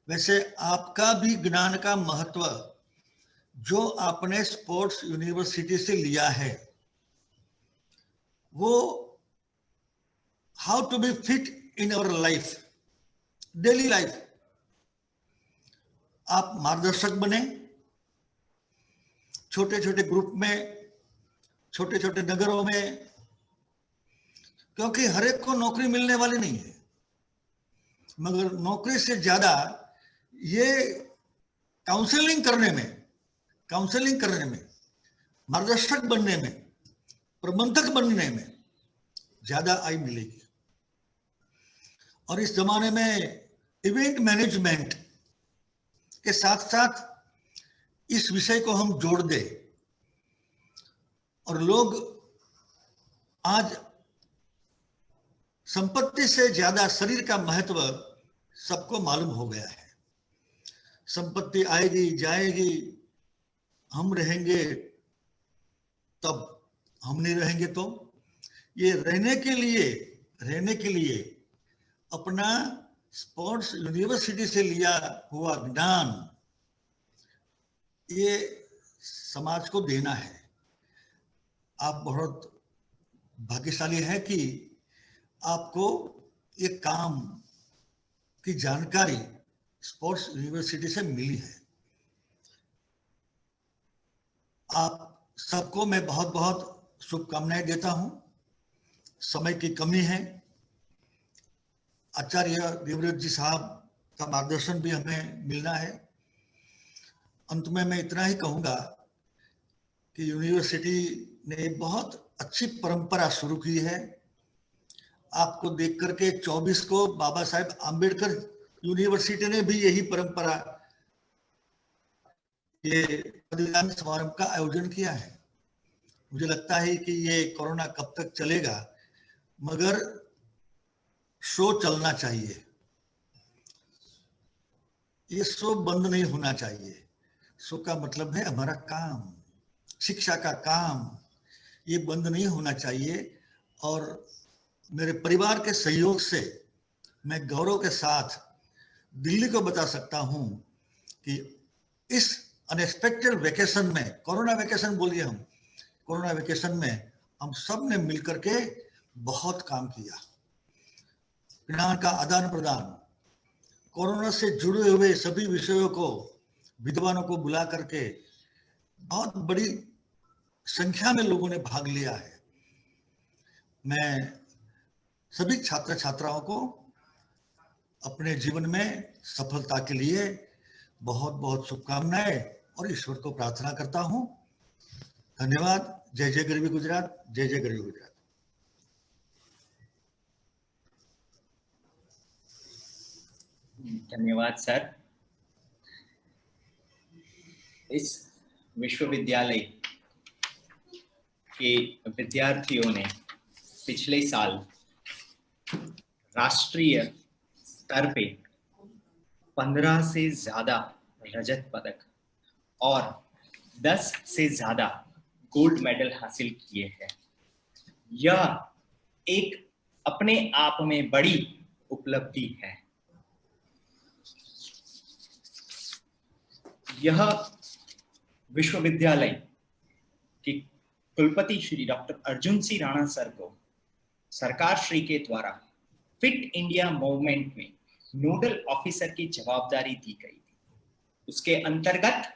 [SPEAKER 9] वैसे आपका भी ज्ञान का महत्व जो आपने स्पोर्ट्स यूनिवर्सिटी से लिया है वो how to be fit in our life, daily life. आप मार्गदर्शक बने, छोटे छोटे ग्रुप में, छोटे छोटे नगरों में, क्योंकि हर एक को नौकरी मिलने वाली नहीं है, मगर नौकरी से ज्यादा ये काउंसलिंग करने में, मार्गदर्शक बनने में, प्रबंधक बनने में ज्यादा आय मिलेगी। और इस जमाने में इवेंट मैनेजमेंट के साथ साथ इस विषय को हम जोड़ दें, और लोग आज संपत्ति से ज्यादा शरीर का महत्व सबको मालूम हो गया है। संपत्ति आएगी जाएगी, हम रहेंगे तब, हम नहीं रहेंगे तो। ये रहने के लिए अपना स्पोर्ट्स यूनिवर्सिटी से लिया हुआ ज्ञान ये समाज को देना है। आप बहुत भाग्यशाली हैं कि आपको ये काम की जानकारी स्पोर्ट्स यूनिवर्सिटी से मिली है। आप सबको मैं बहुत बहुत शुभकामनाएं देता हूं। समय की कमी है, आचार्य देवव्रत जी साहब का मार्गदर्शन भी हमें मिलना है। अंत में मैं इतना ही कहूंगा कि यूनिवर्सिटी ने बहुत अच्छी परंपरा शुरू की है। आपको देख करके 24 को बाबा साहेब आम्बेडकर यूनिवर्सिटी ने भी यही परंपरा, ये पदवीदान समारोह का आयोजन किया है। मुझे लगता है कि ये कोरोना कब तक चलेगा, मगर शो चलना चाहिए, ये शो बंद नहीं होना चाहिए। शो का मतलब है हमारा काम, शिक्षा का काम, ये बंद नहीं होना चाहिए। और मेरे परिवार के सहयोग से मैं गौरव के साथ दिल्ली को बता सकता हूं कि इस अनएक्सपेक्टेड वेकेशन में, कोरोना वेकेशन बोलिए हम, कोरोना वेकेशन में हम सब ने मिलकर के बहुत काम किया। ज्ञान का आदान प्रदान, कोरोना से जुड़े हुए सभी विषयों को विद्वानों को बुला करके बहुत बड़ी संख्या में लोगों ने भाग लिया है। मैं सभी छात्र छात्राओं को अपने जीवन में सफलता के लिए बहुत बहुत शुभकामनाएं और ईश्वर को प्रार्थना करता हूं। धन्यवाद। जय जय गरवी गुजरात, जय जय गरवी गुजरात।
[SPEAKER 1] धन्यवाद सर। इस विश्वविद्यालय के विद्यार्थियों ने पिछले साल राष्ट्रीय स्तर पे 15 से ज्यादा रजत पदक और 10 से ज्यादा गोल्ड मेडल हासिल किए हैं। यह एक अपने आप में बड़ी उपलब्धि है। यह विश्वविद्यालय के कुलपति श्री डॉक्टर अर्जुन सिंह राणा सर को सरकार श्री के द्वारा फिट इंडिया मूवमेंट में नोडल ऑफिसर की जवाबदारी दी गई थी। उसके अंतर्गत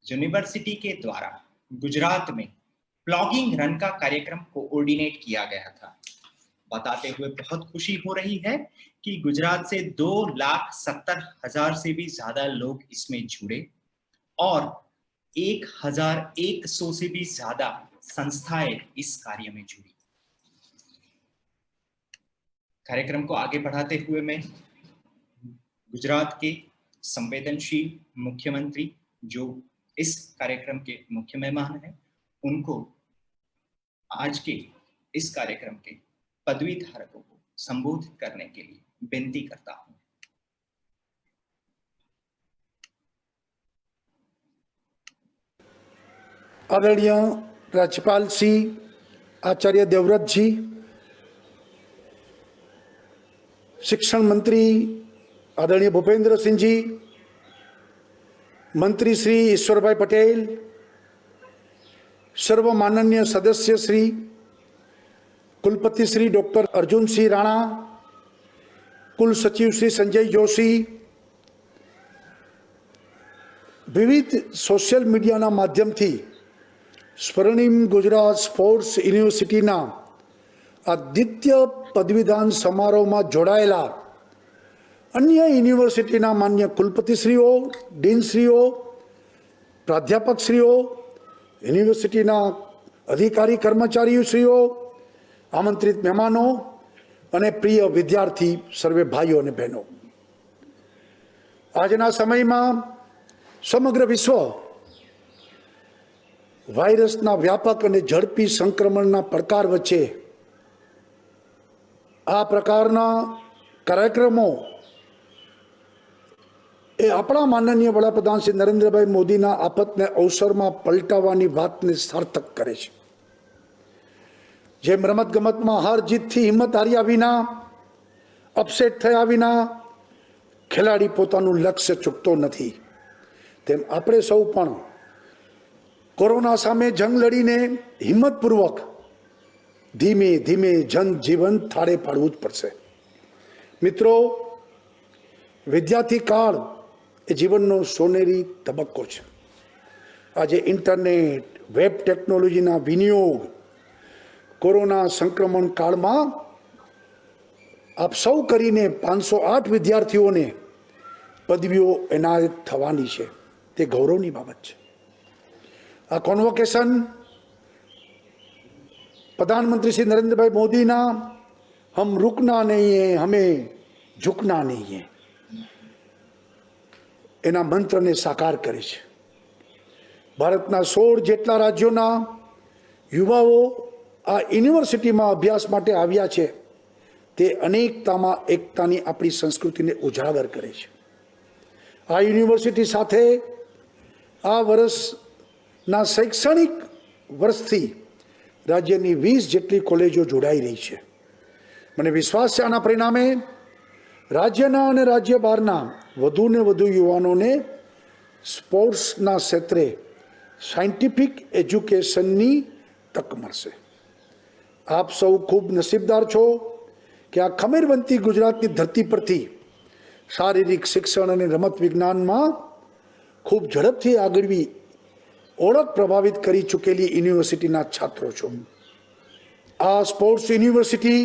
[SPEAKER 1] यूनिवर्सिटी के द्वारा गुजरात में प्लॉगिंग रन का कार्यक्रम कोऑर्डिनेट किया गया था। बताते हुए बहुत खुशी हो रही है कि गुजरात से 2,70,000 से भी ज्यादा लोग इसमें जुड़े और 1,100 से भी ज्यादा संस्थाएं इस कार्य में जुड़ी। कार्यक्रम को आगे बढ़ाते हुए मैं गुजरात के संवेदनशील मुख्यमंत्री जो इस कार्यक्रम के मुख्य मेहमान हैं, उनको आज के इस कार्यक्रम के पदवी धारकों को संबोधित करने के लिए विनती करता हूं।
[SPEAKER 10] आदरणीय राज्यपाल श्री आचार्य देवव्रत जी, शिक्षण मंत्री आदरणीय भूपेंद्र सिंह जी, मंत्री श्री ईश्वरभाई पटेल, सर्व माननीय सदस्य श्री, कुलपति श्री डॉक्टर अर्जुन सिंह राणा, कुल सचिव श्री संजय जोशी, विविध सोशल मीडिया माध्यम थी स्वर्णिम गुजरात स्पोर्ट्स यूनिवर्सिटी आ द्वितीय पदवीदान समारोह में जोड़ायेला अन्य यूनिवर्सिटी मान्य कुलपतिश्रीओ, डीनश्रीओ, प्राध्यापकश्रीओ, यूनिवर्सिटी अधिकारी कर्मचारीश्रीओ, आमंत्रित मेहमानों अने प्रिय विद्यार्थी सर्वे भाईओ ने बहनों, आजना समय में समग्र विश्व वायरसना व्यापक और झड़पी संक्रमणना પડકાર वच्चे आ प्रकारना कार्यक्रमों ए अपना माननीय वडाप्रधान श्री नरेन्द्रभाई मोदीना आपतने अवसर में पलटावानी वातने सार्थक करे छे। जेम रमत गमत में हार जीत थी हिम्मत हार्या विना, अपसेट थया विना खेलाड़ी पोतानुं लक्ष्य चूकतो नथी, तेम आपणे सौ पण कोरोना सामे जंग लड़ीने हिम्मतपूर्वक धीमे धीमे जनजीवन थाळे पाडवुं ज पड़शे। मित्रों, विद्यार्थी काल ए जीवननो सोनेरी तबक्को छे। आज इंटरनेट, वेब टेक्नोलॉजीना विनियोग, कोरोना संक्रमण काल में आप सौ करीने 508 विद्यार्थीओं ने पदवीओ एनायत थवानी छे, ते गौरवनी बाबत छे। आ कॉन्वोकेशन प्रधानमंत्री श्री नरेंद्र भाई मोदी ना हम रुकना नहीं है, हमें झुकना नहीं है एना मंत्र ने साकार करे छे। भारतना 16 जेटला राज्योना युवाओ आ यूनिवर्सिटी में अभ्यास माटे आव्या छे, ते अनेकता में एकतानी आपणी संस्कृति ने उजागर करे छे। आ यूनिवर्सिटी साथे आ वर्षना शैक्षणिक वर्षथी राज्यनी 20 जेटली कॉलेजों जोड़ाई रही है। मने विश्वास है आना परिणामे राज्यना अने राज्य बहारना वधु ने वधु युवानोने स्पोर्ट्सना क्षेत्रे साइंटिफिक एज्युकेशननी तक मळशे। आप सौ खूब नसीबदार छो कि आ खमीरवंती गुजरातनी धरती परथी शारीरिक शिक्षण अने रमत विज्ञान में खूब झड़पथी आगळवी ओळख प्रभावित करी चूकेली यूनिवर्सिटीना छात्रों छो। आ स्पोर्ट्स यूनिवर्सिटी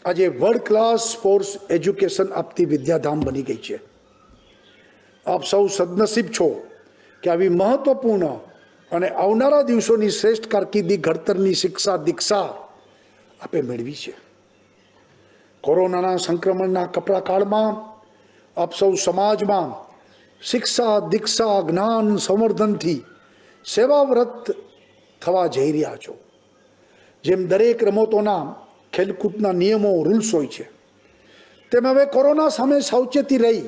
[SPEAKER 10] आज वर्ल्ड क्लास स्पोर्ट्स एज्युकेशन आपती विद्याधाम बनी गई है। आप सौ सदनसीब छो कि आवी महत्वपूर्ण अने आवनारा दिवसोनी श्रेष्ठ कारकिर्दी घड़तरनी शिक्षा दीक्षा आपे मेळवी छे। कोरोना संक्रमणना कपरा काल में आप सौ समाज में शिक्षा दीक्षा ज्ञान संवर्धन थी सेवाव्रत थवा जई रह्या छो। जेम दरेक रमतोना खेलकूदना नियमों रूल्स होय छे, तेम हवे कोरोना सामे सावचेती रही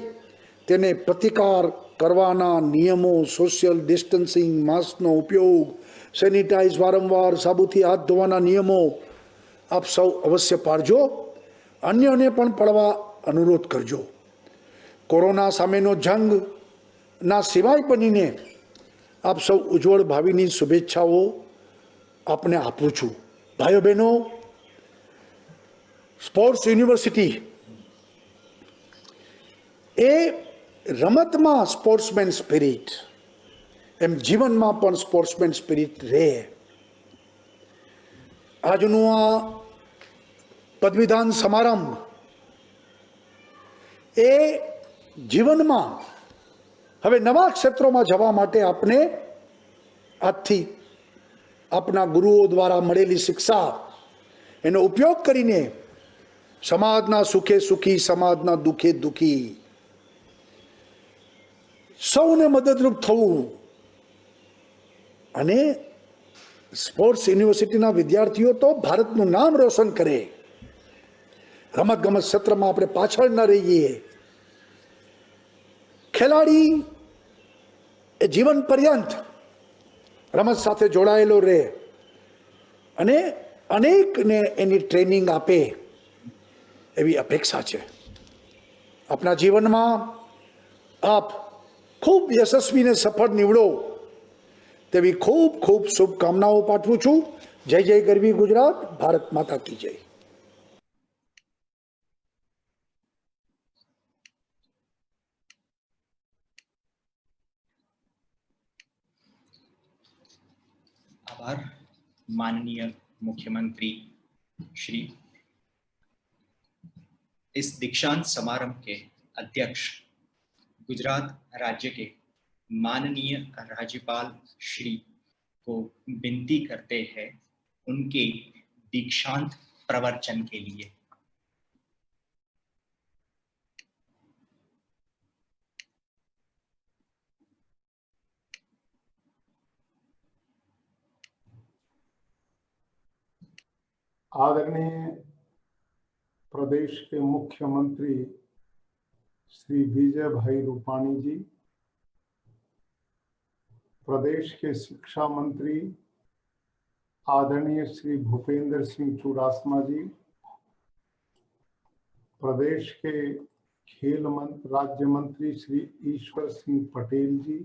[SPEAKER 10] तेने प्रतिकार करवाना नियमों, सोशियल डिस्टन्सिंग, मास्कनो उपयोग, सेनिटाइज वारंवार साबुथी हाथ धोवाना नियमों आप सौ अवश्य पाळजो, अन्यने पण पाळवा अनुरोध करजो। कोरोना सामेनो जंग ना सिवाय बनीने आप सौ उज्जवल भावीनी शुभेच्छाओं आपने आपू छूं। भाईओ बहनों, स्पोर्ट्स यूनिवर्सिटी ए रमत में स्पोर्ट्समेन स्पिरिट एम जीवन में पण स्पोर्ट्समेन स्पिरिट रहे। आजनु आ पदवीदान समारंभ ए जीवन में हवे नवा क्षेत्रों में जवा माटे आपने आजथी अपना गुरुओं द्वारा मळेली शिक्षा एनो उपयोग करीने समाजना सुखे सुखी, समाजना दुखे दुखी सौने मददरूप थवुं अने स्पोर्ट्स यूनिवर्सिटीना विद्यार्थीओ तो भारतनुं नाम रोशन करे। रमत गमत क्षेत्र में आपणे पाछळ न रहीए। खेलाड़ी ए जीवन पर्यंत रमत साथे जोड़ायेलो रहे अने अनेक ने एनी ट्रेनिंग आपे एवी अपेक्षा छे। अपना जीवन में आप खूब यशस्वी ने सफल निवड़ो तेवी खूब खूब शुभकामनाओं पाठवुं छुं। जय जय गरवी गुजरात, भारत माता की जय।
[SPEAKER 1] आभार माननीय मुख्यमंत्री श्री। इस दीक्षांत समारोह के अध्यक्ष गुजरात राज्य के माननीय राज्यपाल श्री को विनती करते हैं उनके दीक्षांत प्रवचन के लिए।
[SPEAKER 3] आदरणीय प्रदेश के मुख्यमंत्री श्री विजय भाई रूपाणी जी, प्रदेश के शिक्षा मंत्री आदरणीय श्री भूपेंद्र सिंह चुड़ासमा जी, प्रदेश के खेल राज्य मंत्री श्री ईश्वर सिंह पटेल जी,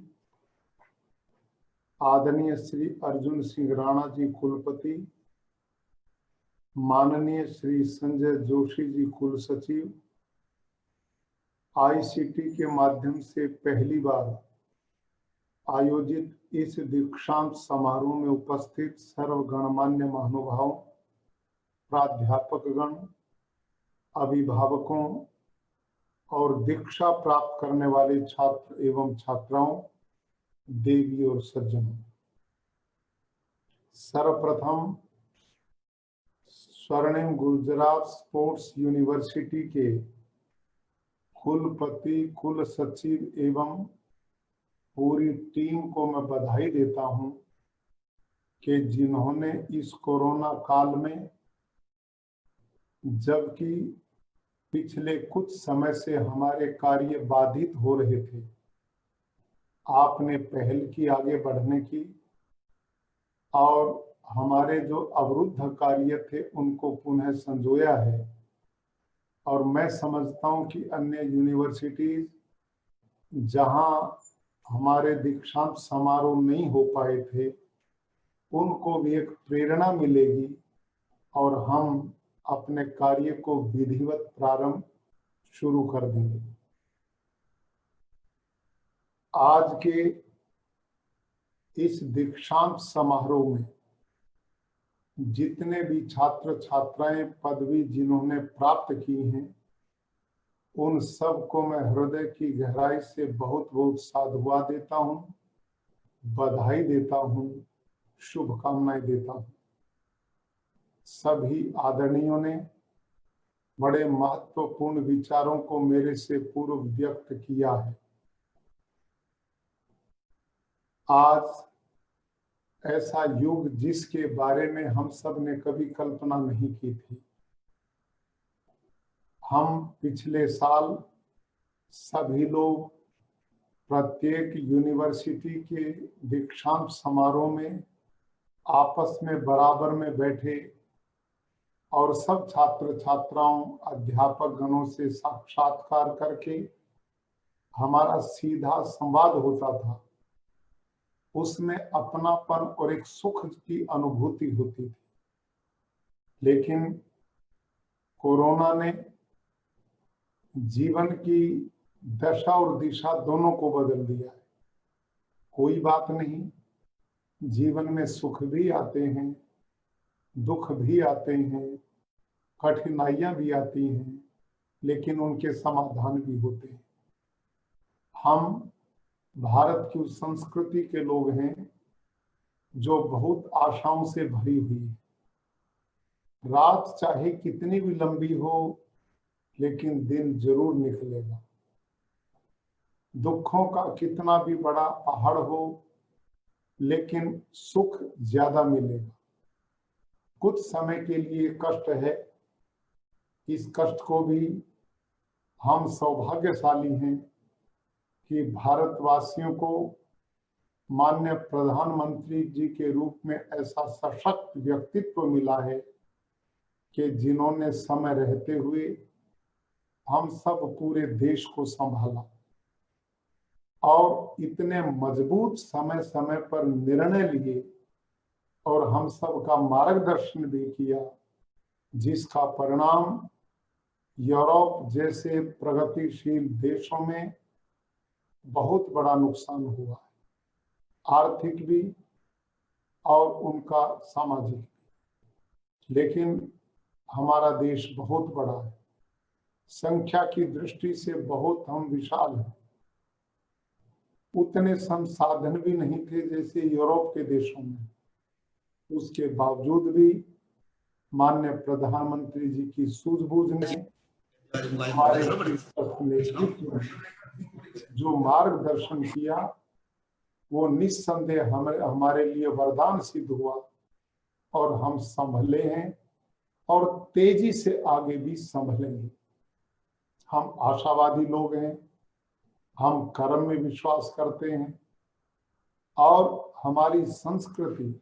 [SPEAKER 3] आदरणीय श्री अर्जुन सिंह राणा जी कुलपति, माननीय श्री संजय जोशी जी कुल सचिव, आईसीटी के माध्यम से पहली बार आयोजित इस दीक्षांत समारोह में उपस्थित सर्व गणमान्य महानुभावों, प्राध्यापकगण, अभिभावकों और दीक्षा प्राप्त करने वाले छात्र एवं छात्राओं, देवी और सज्जनों, सर्वप्रथम स्वर्णिम गुजरात स्पोर्ट्स यूनिवर्सिटी के कुलपति, कुल सचिव एवं पूरी टीम को मैं बधाई देता हूं कि जिन्होंने इस कोरोना काल में, जबकि पिछले कुछ समय से हमारे कार्य बाधित हो रहे थे, आपने पहल की आगे बढ़ने की और हमारे जो अवरुद्ध कार्य थे उनको पुनः संजोया है। और मैं समझता हूं कि अन्य यूनिवर्सिटीज जहां हमारे दीक्षांत समारोह नहीं हो पाए थे, उनको भी एक प्रेरणा मिलेगी और हम अपने कार्य को विधिवत प्रारंभ शुरू कर देंगे। आज के इस दीक्षांत समारोह में जितने भी छात्र छात्राएं पदवी जिन्होंने प्राप्त की हैं, उन सब को मैं हृदय की गहराई से बहुत बहुत साधुवाद देता हूं, बधाई देता हूं, शुभकामनाएं देता हूं। सभी आदरणीयों ने बड़े महत्वपूर्ण विचारों को मेरे से पूर्व व्यक्त किया है। आज ऐसा युग जिसके बारे में हम सब ने कभी कल्पना नहीं की थी। हम पिछले साल सभी लोग प्रत्येक यूनिवर्सिटी के दीक्षांत समारोह में आपस में बराबर में बैठे और सब छात्र छात्राओं, अध्यापक गणों से साक्षात्कार करके हमारा सीधा संवाद होता था। उसमें अपनापन और एक सुख की अनुभूति होती थी। लेकिन कोरोना ने जीवन की दशा और दिशा दोनों को बदल दिया है। कोई बात नहीं, जीवन में सुख भी आते हैं, दुख भी आते हैं, कठिनाइयां भी आती हैं, लेकिन उनके समाधान भी होते हैं। हम भारत की उस संस्कृति के लोग हैं जो बहुत आशाओं से भरी हुई है। रात चाहे कितनी भी लंबी हो, लेकिन दिन जरूर निकलेगा। दुखों का कितना भी बड़ा पहाड़ हो, लेकिन सुख ज्यादा मिलेगा। कुछ समय के लिए कष्ट है, इस कष्ट को भी हम सौभाग्यशाली हैं कि भारतवासियों को माननीय प्रधानमंत्री जी के रूप में ऐसा सशक्त व्यक्तित्व मिला है कि जिन्होंने समय रहते हुए हम सब पूरे देश को संभाला और इतने मजबूत समय समय पर निर्णय लिए और हम सब का मार्गदर्शन भी किया, जिसका परिणाम यूरोप जैसे प्रगतिशील देशों में बहुत बड़ा नुकसान हुआ है, आर्थिक भी और उनका सामाजिक भी। लेकिन हमारा देश बहुत बड़ा है, संख्या की दृष्टि से बहुत हम विशाल हैं, उतने संसाधन भी नहीं थे जैसे यूरोप के देशों में। उसके बावजूद भी माननीय प्रधानमंत्री जी की सूझबूझ ने हमारे नेतृत्व में जो मार्गदर्शन किया वो निस्संदेह हमारे लिए वरदान सिद्ध हुआ और हम संभले हैं और तेजी से आगे भी संभलेंगे। हम आशावादी लोग हैं, हम कर्म में विश्वास करते हैं और हमारी संस्कृति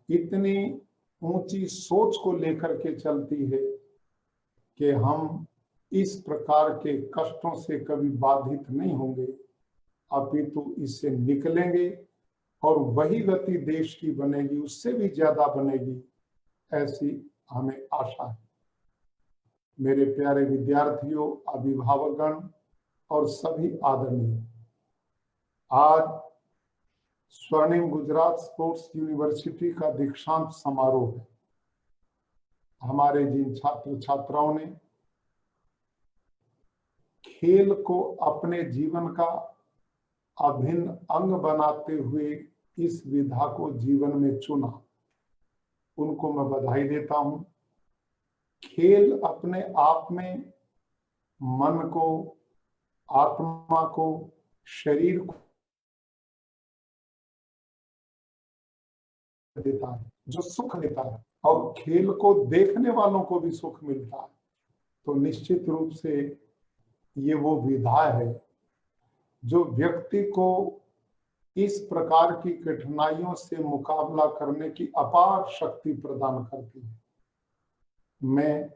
[SPEAKER 3] इतनी ऊंची सोच को लेकर के चलती है कि हम इस प्रकार के कष्टों से कभी बाधित नहीं होंगे, अपितु इससे निकलेंगे और वही गति देश की बनेगी, उससे भी ज्यादा बनेगी, ऐसी हमें आशा है। मेरे प्यारे विद्यार्थियों, अभिभावकगण और सभी आदरणीय, आज स्वर्णिम गुजरात स्पोर्ट्स यूनिवर्सिटी का दीक्षांत समारोह है। हमारे जिन छात्र छात्राओं ने खेल को अपने जीवन का अभिन्न अंग बनाते हुए इस विधा को जीवन में चुना, उनको मैं बधाई देता हूं। खेल अपने आप में मन को, आत्मा को, शरीर को देता है, जो सुख देता है, और खेल को देखने वालों को भी सुख मिलता है। तो निश्चित रूप से ये वो विधा है जो व्यक्ति को इस प्रकार की कठिनाइयों से मुकाबला करने की अपार शक्ति प्रदान करती है। मैं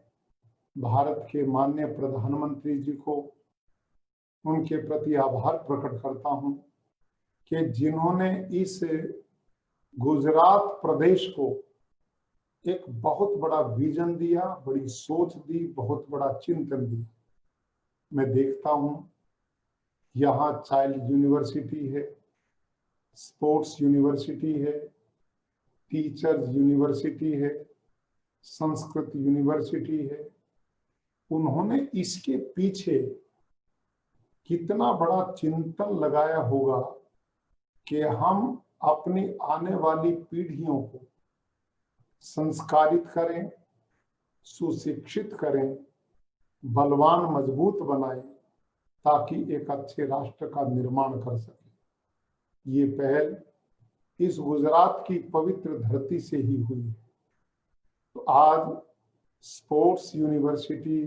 [SPEAKER 3] भारत के माननीय प्रधानमंत्री जी को उनके प्रति आभार प्रकट करता हूं कि जिन्होंने इस गुजरात प्रदेश को एक बहुत बड़ा विजन दिया, बड़ी सोच दी, बहुत बड़ा चिंतन दिया। मैं देखता हूं यहाँ चाइल्ड यूनिवर्सिटी है, स्पोर्ट्स यूनिवर्सिटी है, टीचर्स यूनिवर्सिटी है, संस्कृत यूनिवर्सिटी है। उन्होंने इसके पीछे कितना बड़ा चिंतन लगाया होगा कि हम अपनी आने वाली पीढ़ियों को संस्कारित करें, सुशिक्षित करें, बलवान मजबूत बनाएं, ताकि एक अच्छे राष्ट्र का निर्माण कर सके। ये पहल इस गुजरात की पवित्र धरती से ही हुई है। तो आज स्पोर्ट्स यूनिवर्सिटी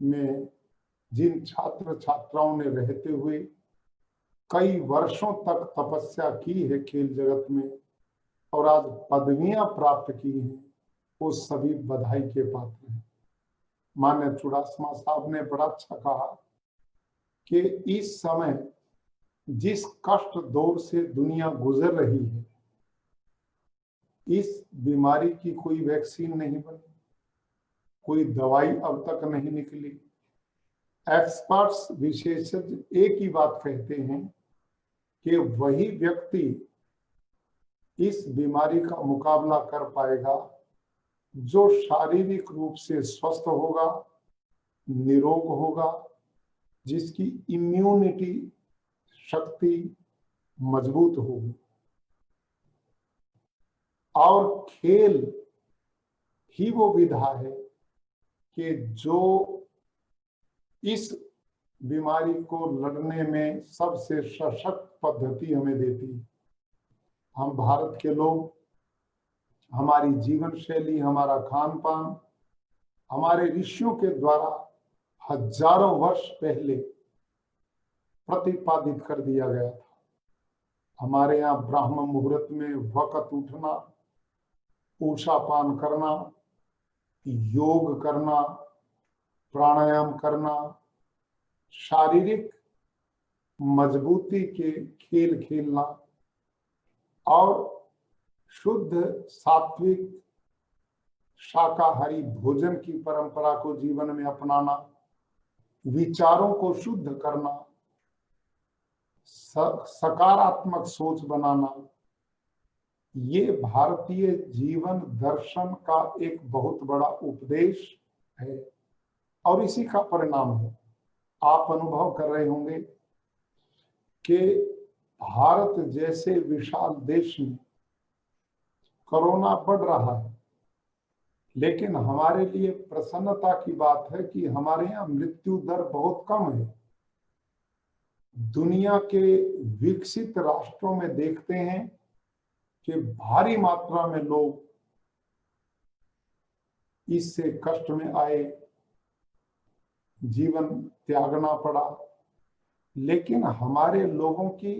[SPEAKER 3] में जिन छात्र छात्राओं ने रहते हुए कई वर्षों तक तपस्या की है खेल जगत में और आज पदवियां प्राप्त की हैं, वो सभी बधाई के पात्र हैं। माननीय चुड़ासमा साहब ने बड़ा अच्छा कहा कि इस समय जिस कष्ट दौर से दुनिया गुजर रही है, इस बीमारी की कोई वैक्सीन नहीं बनी, कोई दवाई अब तक नहीं निकली। एक्सपर्ट्स, विशेषज्ञ एक ही बात कहते हैं कि वही व्यक्ति इस बीमारी का मुकाबला कर पाएगा जो शारीरिक रूप से स्वस्थ होगा, निरोग होगा, जिसकी इम्यूनिटी शक्ति मजबूत होगी। और खेल ही वो विधा है कि जो इस बीमारी को लड़ने में सबसे सशक्त पद्धति हमें देती है। हम भारत के लोग, हमारी जीवन शैली, हमारा खान पान, हमारे ऋषियों के द्वारा हजारों वर्ष पहले प्रतिपादित कर दिया गया था। हमारे यहाँ ब्राह्म मुहूर्त में वक्त उठना, ऊषा पान करना, योग करना, प्राणायाम करना, शारीरिक मजबूती के खेल खेलना और शुद्ध सात्विक शाकाहारी भोजन की परंपरा को जीवन में अपनाना, विचारों को शुद्ध करना, सकारात्मक सोच बनाना, ये भारतीय जीवन दर्शन का एक बहुत बड़ा उपदेश है और इसी का परिणाम है। आप अनुभव कर रहे होंगे कि भारत जैसे विशाल देश में कोरोना बढ़ रहा है, लेकिन हमारे लिए प्रसन्नता की बात है कि हमारे यहाँ मृत्यु दर बहुत कम है। दुनिया के विकसित राष्ट्रों में देखते हैं कि भारी मात्रा में लोग इससे कष्ट में आए, जीवन त्यागना पड़ा, लेकिन हमारे लोगों की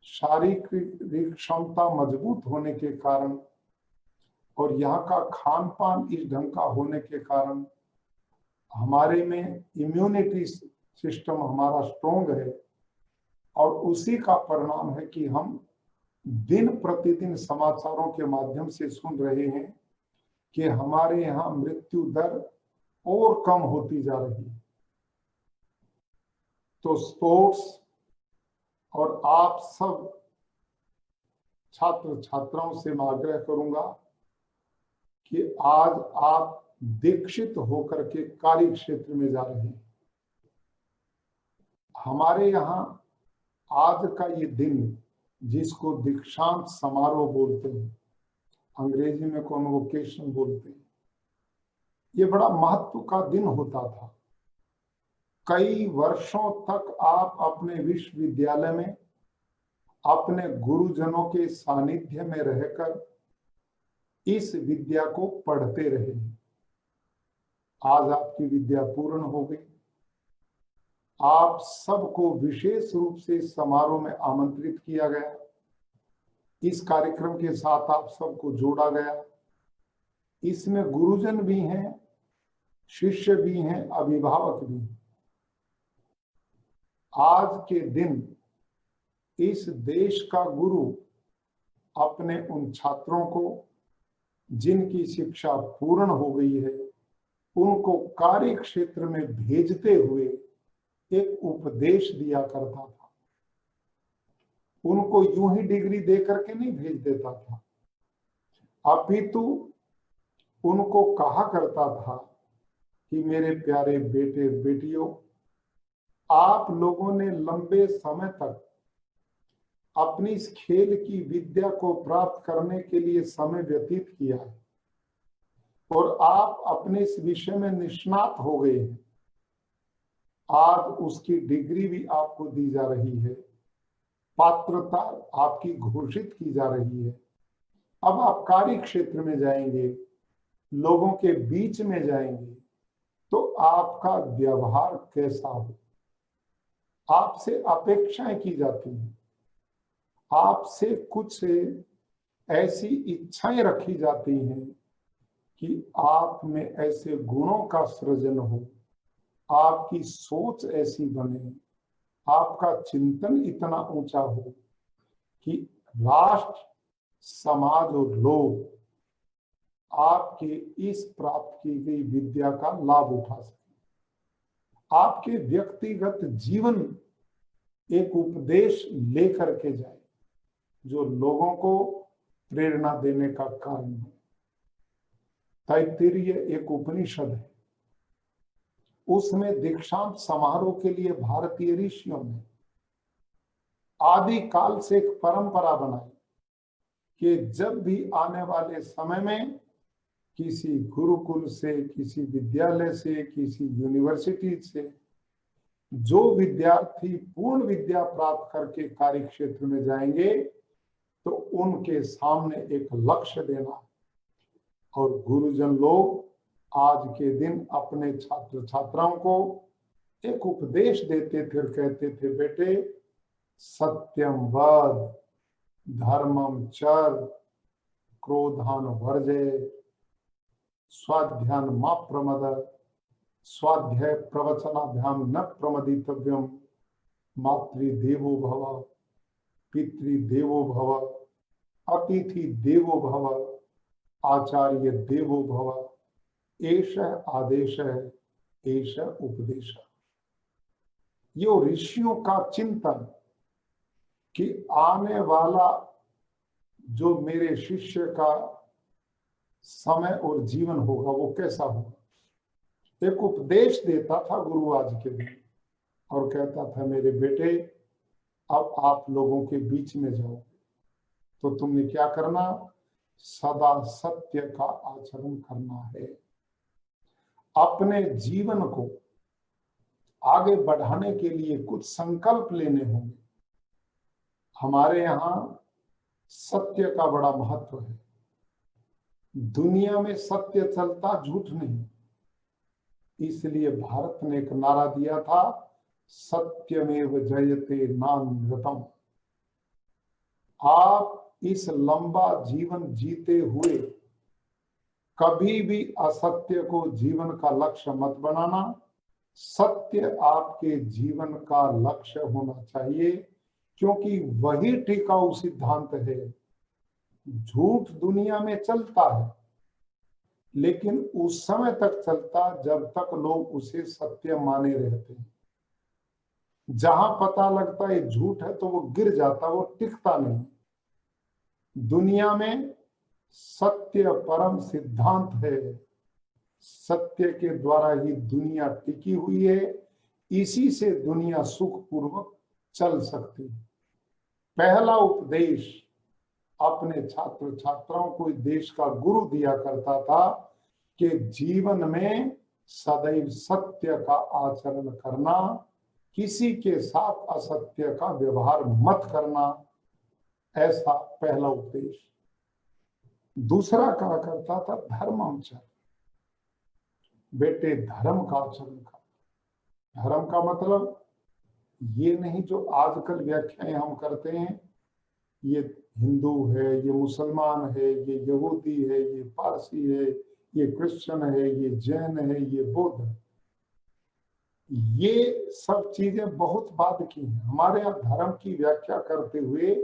[SPEAKER 3] शारीरिक क्षमता मजबूत होने के कारण और यहाँ का खान पान इस ढंग का होने के कारण हमारे में इम्यूनिटी सिस्टम हमारा स्ट्रोंग है और उसी का परिणाम है कि हम दिन प्रतिदिन समाचारों के माध्यम से सुन रहे हैं कि हमारे यहाँ मृत्यु दर और कम होती जा रही है। तो स्पोर्ट्स और आप सब छात्र छात्राओं से मैं आग्रह करूंगा कि आज आप दीक्षित होकर के कार्य क्षेत्र में जा रहे हैं। हमारे यहाँ आज का ये दिन जिसको दीक्षांत समारोह बोलते हैं, अंग्रेजी में कॉन्वोकेशन बोलते हैं, ये बड़ा महत्व का दिन होता था। कई वर्षों तक आप अपने विश्वविद्यालय में अपने गुरुजनों के सानिध्य में रहकर इस विद्या को पढ़ते रहे। आज आपकी विद्या पूर्ण हो गई। आप सबको विशेष रूप से समारोह में आमंत्रित किया गया। इस कार्यक्रम के साथ आप सबको जोड़ा गया। इसमें गुरुजन भी हैं, शिष्य भी हैं, अभिभावक भी हैं। आज के दिन इस देश का गुरु अपने उन छात्रों को जिनकी शिक्षा पूर्ण हो गई है, उनको कार्य क्षेत्र में भेजते हुए एक उपदेश दिया करता था। उनको यूं ही डिग्री दे करके नहीं भेज देता था, अपितु उनको कहा करता था कि मेरे प्यारे बेटे बेटियों, आप लोगों ने लंबे समय तक अपनी इस खेल की विद्या को प्राप्त करने के लिए समय व्यतीत किया है और आप अपने इस विषय में निष्णात हो गए हैं। आज उसकी डिग्री भी आपको दी जा रही है, पात्रता आपकी घोषित की जा रही है। अब आप कार्य क्षेत्र में जाएंगे, लोगों के बीच में जाएंगे, तो आपका व्यवहार कैसा हो? आपसे अपेक्षाएं की जाती हैं, आपसे कुछ ऐसी इच्छाएं रखी जाती हैं कि आप में ऐसे गुणों का सृजन हो, आपकी सोच ऐसी बने, आपका चिंतन इतना ऊंचा हो कि राष्ट्र, समाज और लोग आपके इस प्राप्त की गई विद्या का लाभ उठा सके। आपके व्यक्तिगत जीवन एक उपदेश लेकर के जाए जो लोगों को प्रेरणा देने का कारण है। तैत्तिरीय एक उपनिषद है, उसमें दीक्षांत समारोह के लिए भारतीय ऋषियों ने आदि काल से एक परंपरा बनाई कि जब भी आने वाले समय में किसी गुरुकुल से, किसी विद्यालय से, किसी यूनिवर्सिटी से जो विद्यार्थी पूर्ण विद्या प्राप्त करके कार्य क्षेत्र में जाएंगे तो उनके सामने एक लक्ष्य देना। और गुरुजन लोग आज के दिन अपने छात्र छात्राओं को एक उपदेश देते थे, कहते थे, बेटे सत्यम वद, धर्मम चर, क्रोधान वर्जय, स्वाध्यान मा प्रमद, स्वाध्याय प्रवचनाभ्याम न प्रमदितव्यम, मातृदेवो भव, पितृदेवो भव, अतिथि देवो भव, आचार्य देवो भव, एष आदेश एष उपदेश। ये ऋषियों का चिंतन कि आने वाला जो मेरे शिष्य का समय और जीवन होगा वो कैसा होगा। एक उपदेश देता था गुरु आज के दिन और कहता था, मेरे बेटे अब आप लोगों के बीच में जाओ तो तुमने क्या करना, सदा सत्य का आचरण करना है। अपने जीवन को आगे बढ़ाने के लिए कुछ संकल्प लेने होंगे। हमारे यहाँ सत्य का बड़ा महत्व है। दुनिया में सत्य चलता, झूठ नहीं। इसलिए भारत ने एक नारा दिया था, सत्यमेव जयते नानृतम। आप इस लंबा जीवन जीते हुए कभी भी असत्य को जीवन का लक्ष्य मत बनाना। सत्य आपके जीवन का लक्ष्य होना चाहिए, क्योंकि वही टिकाऊ सिद्धांत है। झूठ दुनिया में चलता है, लेकिन उस समय तक चलता जब तक लोग उसे सत्य माने रहते हैं। जहां पता लगता है झूठ है तो वो गिर जाता, वो टिकता नहीं। दुनिया में सत्य परम सिद्धांत है। सत्य के द्वारा ही दुनिया टिकी हुई है। इसी से दुनिया सुखपूर्वक चल सकती है। पहला उपदेश अपने छात्र छात्राओं को देश का गुरु दिया करता था कि जीवन में सदैव सत्य का आचरण करना, किसी के साथ असत्य का व्यवहार मत करना, ऐसा पहला उपदेश। दूसरा कहा करता था धर्माचरण। बेटे धर्म का आचरण कर। धर्म का मतलब ये नहीं जो आजकल व्याख्याएं हम करते हैं, ये हिंदू है, ये मुसलमान है, ये यहूदी है, ये पारसी है, ये क्रिश्चियन है, ये जैन है, ये बौद्ध है। ये सब चीजें बहुत बाद की हैं। हमारे यहाँ धर्म की व्याख्या करते हुए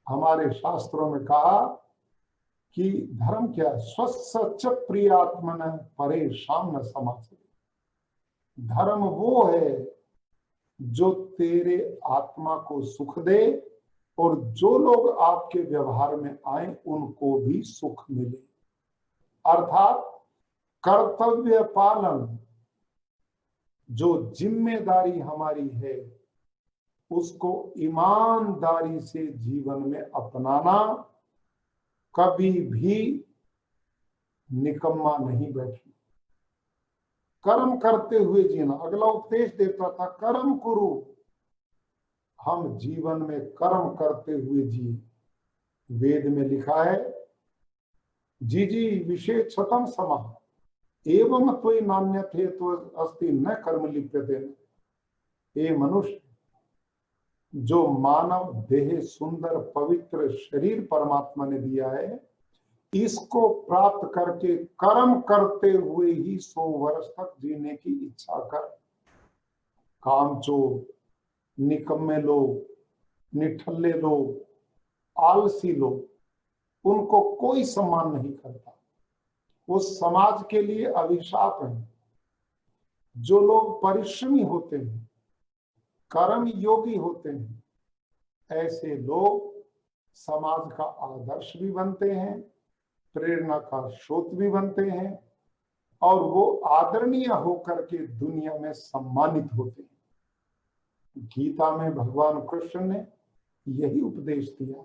[SPEAKER 3] हमारे शास्त्रों में कहा कि धर्म क्या है, स्वस्य प्रियात्मन परेशान न समाज। धर्म वो है जो तेरे आत्मा को सुख दे और जो लोग आपके व्यवहार में आए उनको भी सुख मिले। अर्थात कर्तव्य पालन, जो जिम्मेदारी हमारी है उसको ईमानदारी से जीवन में अपनाना, कभी भी निकम्मा नहीं बैठना, कर्म करते हुए जीना। अगला उपदेश देता था कर्म करो। हम जीवन में कर्म करते हुए जिए। वेद में लिखा है, जीजी विशेषतम समाह एवं त्वयि नान्यथे तो अस्ति न कर्म लिप्यते। ए मनुष्य, जो मानव देह सुंदर पवित्र शरीर परमात्मा ने दिया है, इसको प्राप्त करके कर्म करते हुए ही 100 वर्ष तक जीने की इच्छा कर। कामचोर, निकम्मे लोग, निठल्ले लोग, आलसी लोग, उनको कोई सम्मान नहीं करता। वो समाज के लिए अभिशाप है। जो लोग परिश्रमी होते हैं, कर्म योगी होते हैं, ऐसे लोग समाज का आदर्श भी बनते हैं, प्रेरणा का स्रोत भी बनते हैं और वो आदरणीय होकर के दुनिया में सम्मानित होते हैं। गीता में भगवान कृष्ण ने यही उपदेश दिया,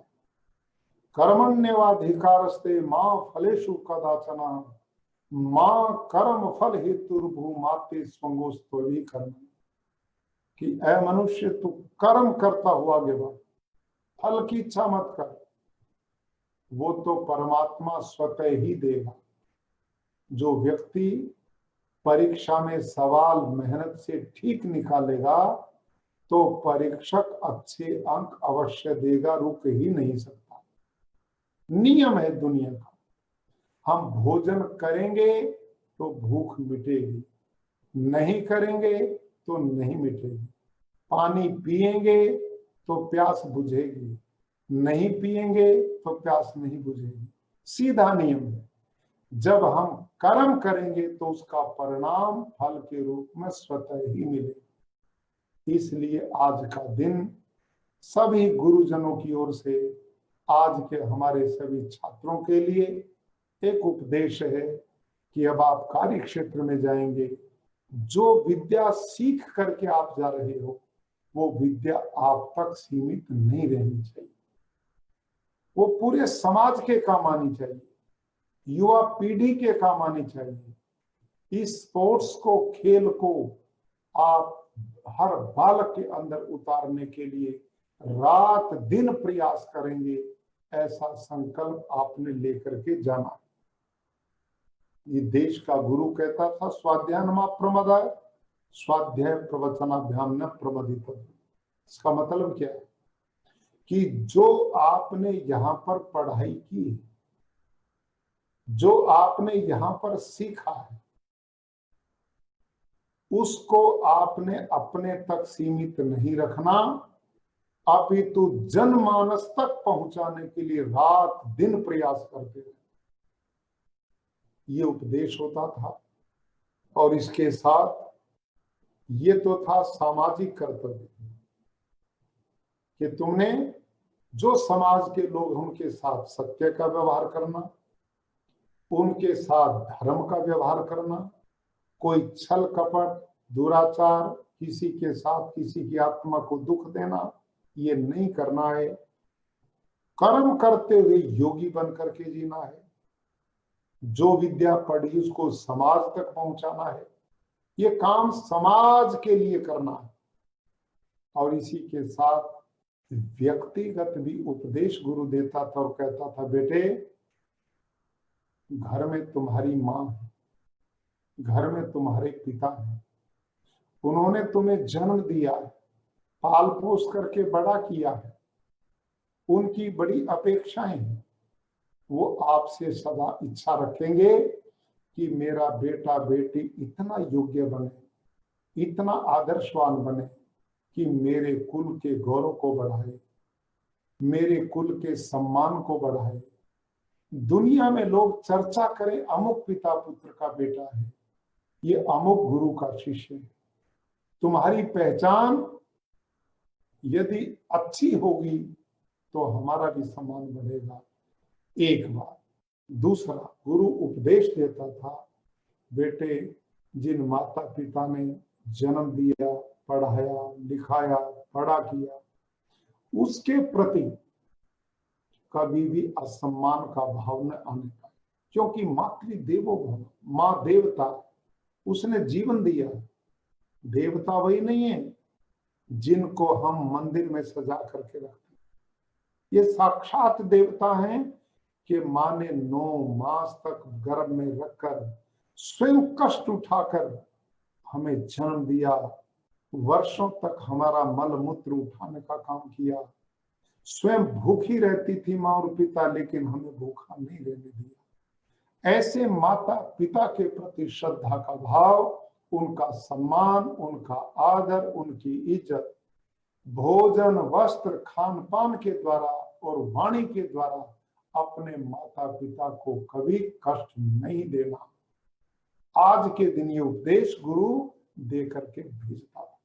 [SPEAKER 3] कर्मण्येवाधिकारस्ते मां फलेषु कदाचन मां कर्म फल हेतुर्भूमाते स्वंगोस्त्वि कर्म। कि ऐ मनुष्य, तू कर्म करता हुआ आगे बढ़, फल की इच्छा मत कर, वो तो परमात्मा स्वतः ही देगा। जो व्यक्ति परीक्षा में सवाल मेहनत से ठीक निकालेगा तो परीक्षक अच्छे अंक अवश्य देगा, रुक ही नहीं सकता। नियम है दुनिया का। हम भोजन करेंगे तो भूख मिटेगी, नहीं करेंगे तो नहीं मिटेगी। पानी पिएंगे तो प्यास बुझेगी, नहीं पिएंगे तो प्यास नहीं बुझेगी। सीधा नियम है। जब हम कर्म करेंगे तो उसका परिणाम फल के रूप में स्वतः ही मिलेगा। इसलिए आज का दिन सभी गुरुजनों की ओर से आज के हमारे सभी छात्रों के लिए एक उपदेश है कि अब आप कार्य क्षेत्र में जाएंगे, जो विद्या सीख करके आप जा रहे हो वो विद्या आप तक सीमित नहीं रहनी चाहिए, वो पूरे समाज के काम आनी चाहिए, युवा पीढ़ी के काम आनी चाहिए। इस स्पोर्ट्स को, खेल को आप हर बालक के अंदर उतारने के लिए रात दिन प्रयास करेंगे, ऐसा संकल्प आपने लेकर के जाना। ये देश का गुरु कहता था, स्वाध्यायनमा प्रमदाय स्वाध्याय प्रवचनाभ्याम न प्रमदित। इसका मतलब क्या है कि जो आपने यहाँ पर पढ़ाई की है, जो आपने यहाँ पर सीखा है, उसको आपने अपने तक सीमित नहीं रखना, अपितु जनमानस तक पहुंचाने के लिए रात दिन प्रयास करते रहे। ये उपदेश होता था। और इसके साथ ये तो था सामाजिक कर्तव्य कि तुमने जो समाज के लोग उनके साथ सत्य का व्यवहार करना, उनके साथ धर्म का व्यवहार करना, कोई छल कपट दुराचार, किसी के साथ किसी की आत्मा को दुख देना, ये नहीं करना है। कर्म करते हुए योगी बन करके जीना है। जो विद्या पढ़ी उसको समाज तक पहुंचाना है। ये काम समाज के लिए करना है। और इसी के साथ व्यक्तिगत भी उपदेश गुरु देता था और कहता था, बेटे घर में तुम्हारी माँ है, घर में तुम्हारे पिता है, उन्होंने तुम्हें जन्म दिया है, पाल पोस करके बड़ा किया है, उनकी बड़ी अपेक्षाएं हैं। वो आपसे सदा इच्छा रखेंगे कि मेरा बेटा बेटी इतना योग्य बने, इतना आदर्शवान बने कि मेरे कुल के गौरव को बढ़ाए, मेरे कुल के सम्मान को बढ़ाए। दुनिया में लोग चर्चा करें, अमुक पिता पुत्र का बेटा है, ये अमुक गुरु का शिष्य है। तुम्हारी पहचान यदि अच्छी होगी तो हमारा भी सम्मान बढ़ेगा। एक बात। दूसरा, गुरु उपदेश देता था, बेटे जिन माता पिता ने जन्म दिया, पढ़ाया लिखाया, बड़ा किया, उसके प्रति कभी भी असम्मान का भाव न आने पाए, क्योंकि मातृदेवो भव, माँ देवता, उसने जीवन दिया। देवता वही नहीं है जिनको हम मंदिर में सजा करके रखते, ये साक्षात देवता हैं कि माँ ने 9 मास तक गर्भ में रखकर स्वयं कष्ट उठाकर हमें जन्म दिया, वर्षों तक हमारा मल मूत्र उठाने का काम किया, स्वयं भूखी रहती थी माँ और पिता, लेकिन हमें भूखा नहीं रहने दिया। ऐसे माता पिता के प्रति श्रद्धा का भाव, उनका सम्मान, उनका आदर, उनकी इज्जत भोजन वस्त्र खान पान के द्वारा और वाणी के द्वारा अपने माता पिता को कभी कष्ट नहीं देना। आज के दिन ये उपदेश गुरु दे करके भेजता था।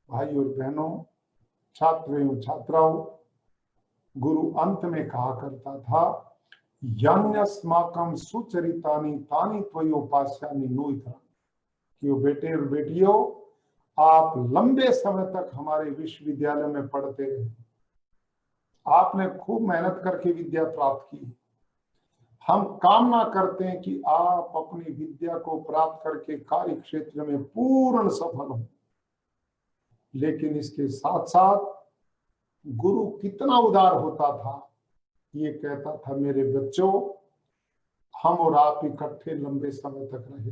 [SPEAKER 3] भाई और बहनों, छात्र एवं छात्राओं, गुरु अंत में कहा करता था, यन्यस्माकं सुचरितानि तानि त्वयोपास्यानि नोइतराणि, कि बेटे और बेटियों, आप लंबे समय तक हमारे विश्वविद्यालय में पढ़ते रहे, आपने खूब मेहनत करके विद्या प्राप्त की। हम कामना करते हैं कि आप अपनी विद्या को प्राप्त करके कार्य क्षेत्र में पूर्ण सफल हो। लेकिन इसके साथ साथ गुरु कितना उदार होता था, ये कहता था, मेरे बच्चों, हम और आप इकट्ठे लंबे समय तक रहे।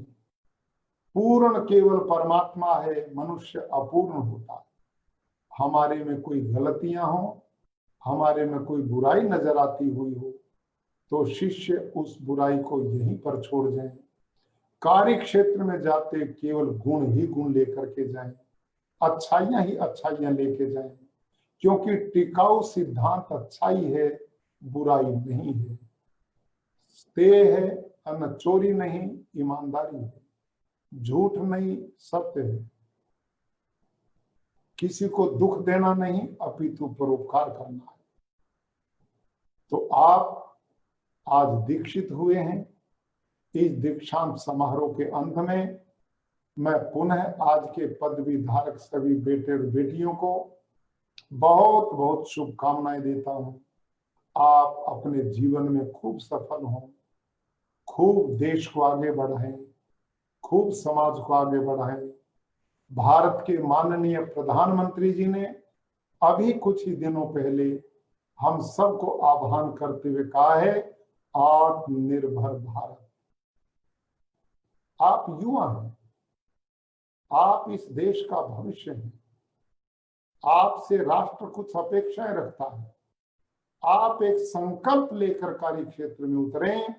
[SPEAKER 3] पूर्ण केवल परमात्मा है, मनुष्य अपूर्ण होता है। हमारे में कोई गलतियां हो, हमारे में कोई बुराई नजर आती हुई हो, तो शिष्य उस बुराई को यहीं पर छोड़ जाएं। कार्य क्षेत्र में जाते केवल गुण ही गुण लेकर के जाएं, अच्छाइयां ही अच्छाइयां लेके जाएं। क्योंकि टिकाऊ सिद्धांत अच्छाई है, बुराई नहीं है। स्तेय है, अन्न चोरी नहीं, ईमानदारी है। झूठ नहीं, सत्य है। किसी को दुख देना नहीं, अपितु परोपकार करना है। तो आप आज दीक्षित हुए हैं। इस दीक्षांत समारोह के अंत में मैं पुनः आज के पदवी धारक सभी बेटे और बेटियों को बहुत बहुत शुभकामनाएं देता हूं। आप अपने जीवन में खूब सफल हों, खूब देश को आगे बढ़ाएं, खूब समाज को आगे बढ़ाएं। भारत के माननीय प्रधानमंत्री जी ने अभी कुछ ही दिनों पहले हम सबको आह्वान करते हुए कहा है, आत्मनिर्भर भारत। आप युवा हैं, आप इस देश का भविष्य हैं। आपसे राष्ट्र कुछ अपेक्षाएं रखता है। आप एक संकल्प लेकर कार्य क्षेत्र में उतरें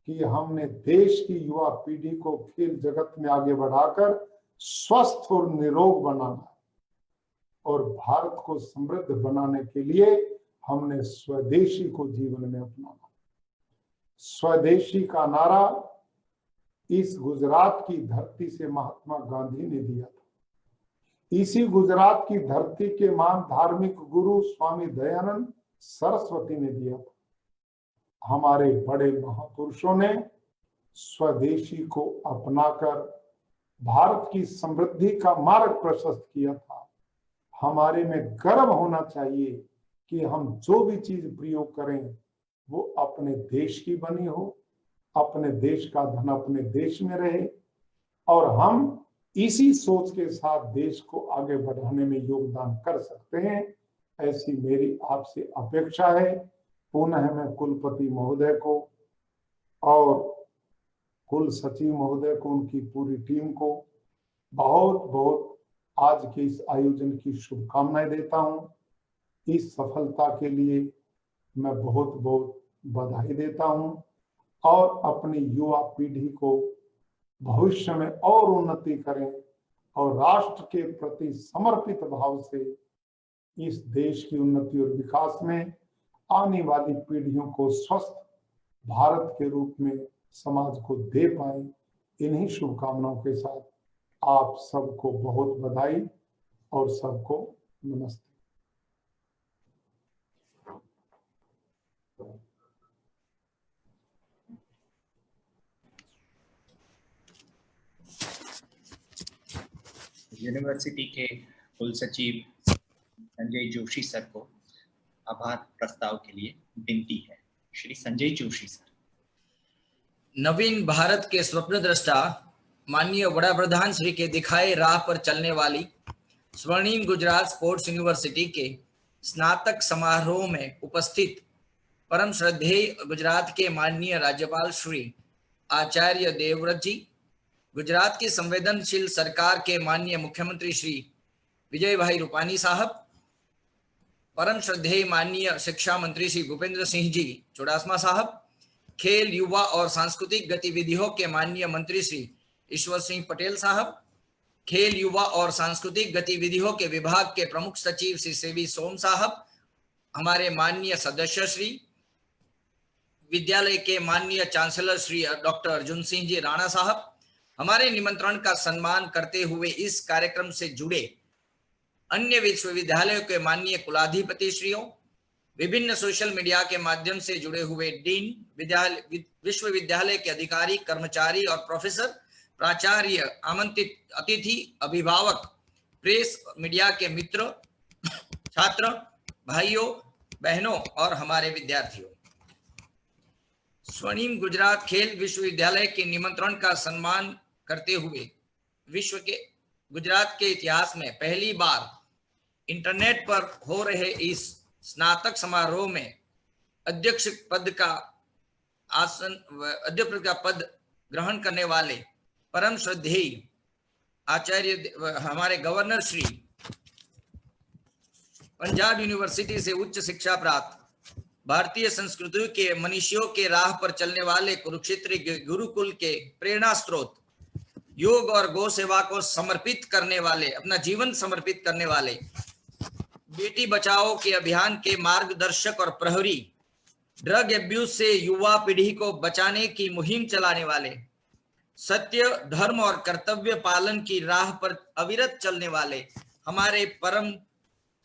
[SPEAKER 3] कि हमने देश की युवा पीढ़ी को खेल जगत में आगे बढ़ाकर स्वस्थ और निरोग बनाना है और भारत को समृद्ध बनाने के लिए हमने स्वदेशी को जीवन में अपनाना। स्वदेशी का नारा इस गुजरात की धरती से महात्मा गांधी ने दिया था। इसी गुजरात की धरती के महान धार्मिक गुरु स्वामी दयानंद सरस्वती ने दिया था। हमारे बड़े महापुरुषों ने स्वदेशी को अपनाकर भारत की समृद्धि का मार्ग प्रशस्त किया था। हमारे में गर्व होना चाहिए कि हम जो भी चीज प्रयोग करें वो अपने देश की बनी हो, अपने देश का धन अपने देश में रहे और हम इसी सोच के साथ देश को आगे बढ़ाने में योगदान कर सकते हैं। ऐसी मेरी आपसे अपेक्षा है। पुनः मैं कुलपति महोदय को और कुल सचिव महोदय को, उनकी पूरी टीम को बहुत बहुत आज के इस आयोजन की शुभकामनाएं देता हूं। इस सफलता के लिए मैं बहुत बहुत बधाई देता हूं और अपनी युवा पीढ़ी को भविष्य में और उन्नति करें और राष्ट्र के प्रति समर्पित भाव से इस देश की उन्नति और विकास में आने वाली पीढ़ियों को स्वस्थ भारत के रूप में समाज को दे पाए। इन्हीं शुभकामनाओं के साथ आप सबको बहुत बधाई और सबको नमस्ते।
[SPEAKER 1] यूनिवर्सिटी के कुल सचिव संजय जोशी सर को आभार प्रस्ताव के लिए विनती है। श्री संजय जोशी सर।
[SPEAKER 11] नवीन भारत के स्वप्न दृष्टा माननीय वड़ा प्रधान श्री के दिखाए राह पर चलने वाली स्वर्णिम गुजरात स्पोर्ट्स यूनिवर्सिटी के स्नातक समारोह में उपस्थित परम श्रद्धेय गुजरात के माननीय राज्यपाल श्री आचार्य देवव्रत जी, गुजरात की संवेदनशील सरकार के माननीय मुख्यमंत्री श्री विजय भाई रूपानी साहब, परम श्रद्धेय माननीय शिक्षा मंत्री श्री भूपेंद्र सिंह जी चुड़ासमा साहब, खेल युवा और सांस्कृतिक गतिविधियों के माननीय मंत्री श्री ईश्वर सिंह पटेल साहब, खेल युवा और सांस्कृतिक गतिविधियों के विभाग के प्रमुख सचिव श्री सेवी सोम साहब, हमारे माननीय सदस्य श्री, विद्यालय के माननीय चांसलर श्री डॉक्टर अर्जुन सिंह जी राणा साहब, हमारे निमंत्रण का सम्मान करते हुए इस कार्यक्रम से जुड़े अन्य विश्वविद्यालयों के माननीय कुलाधिपति श्रीयों, विभिन्न सोशल मीडिया के माध्यम से जुड़े हुए डीन, विश्वविद्यालय के अधिकारी, कर्मचारी और प्रोफेसर, प्राचार्य, आमंत्रित अतिथि, अभिभावक, प्रेस, मीडिया के मित्र, छात्र, भाइयों, बहनों और हमारे विद्यार्थियों, स्वर्णिम गुजरात खेल विश्वविद्यालय के निमंत्रण का सम्मान करते हुए विश्व के गुजरात के इतिहास में पहली बार इंटरनेट पर हो रहे इस स्नातक समारोह में अध्यक्ष पद का पद ग्रहण करने वाले परम श्रद्धेय आचार्य हमारे गवर्नर श्री, पंजाब यूनिवर्सिटी से उच्च शिक्षा प्राप्त, भारतीय संस्कृति के मनीषियों के राह पर चलने वाले कुरुक्षेत्र गुरुकुल के प्रेरणा स्रोत, योग और गौ सेवा को समर्पित करने वाले, अपना जीवन समर्पित करने वाले बेटी बचाओ के अभियान के मार्गदर्शक और प्रहरी, ड्रग एब्यूज से युवा पीढ़ी को बचाने की मुहिम चलाने वाले, सत्य, धर्म और कर्तव्य पालन की राह पर अविरत चलने वाले हमारे परम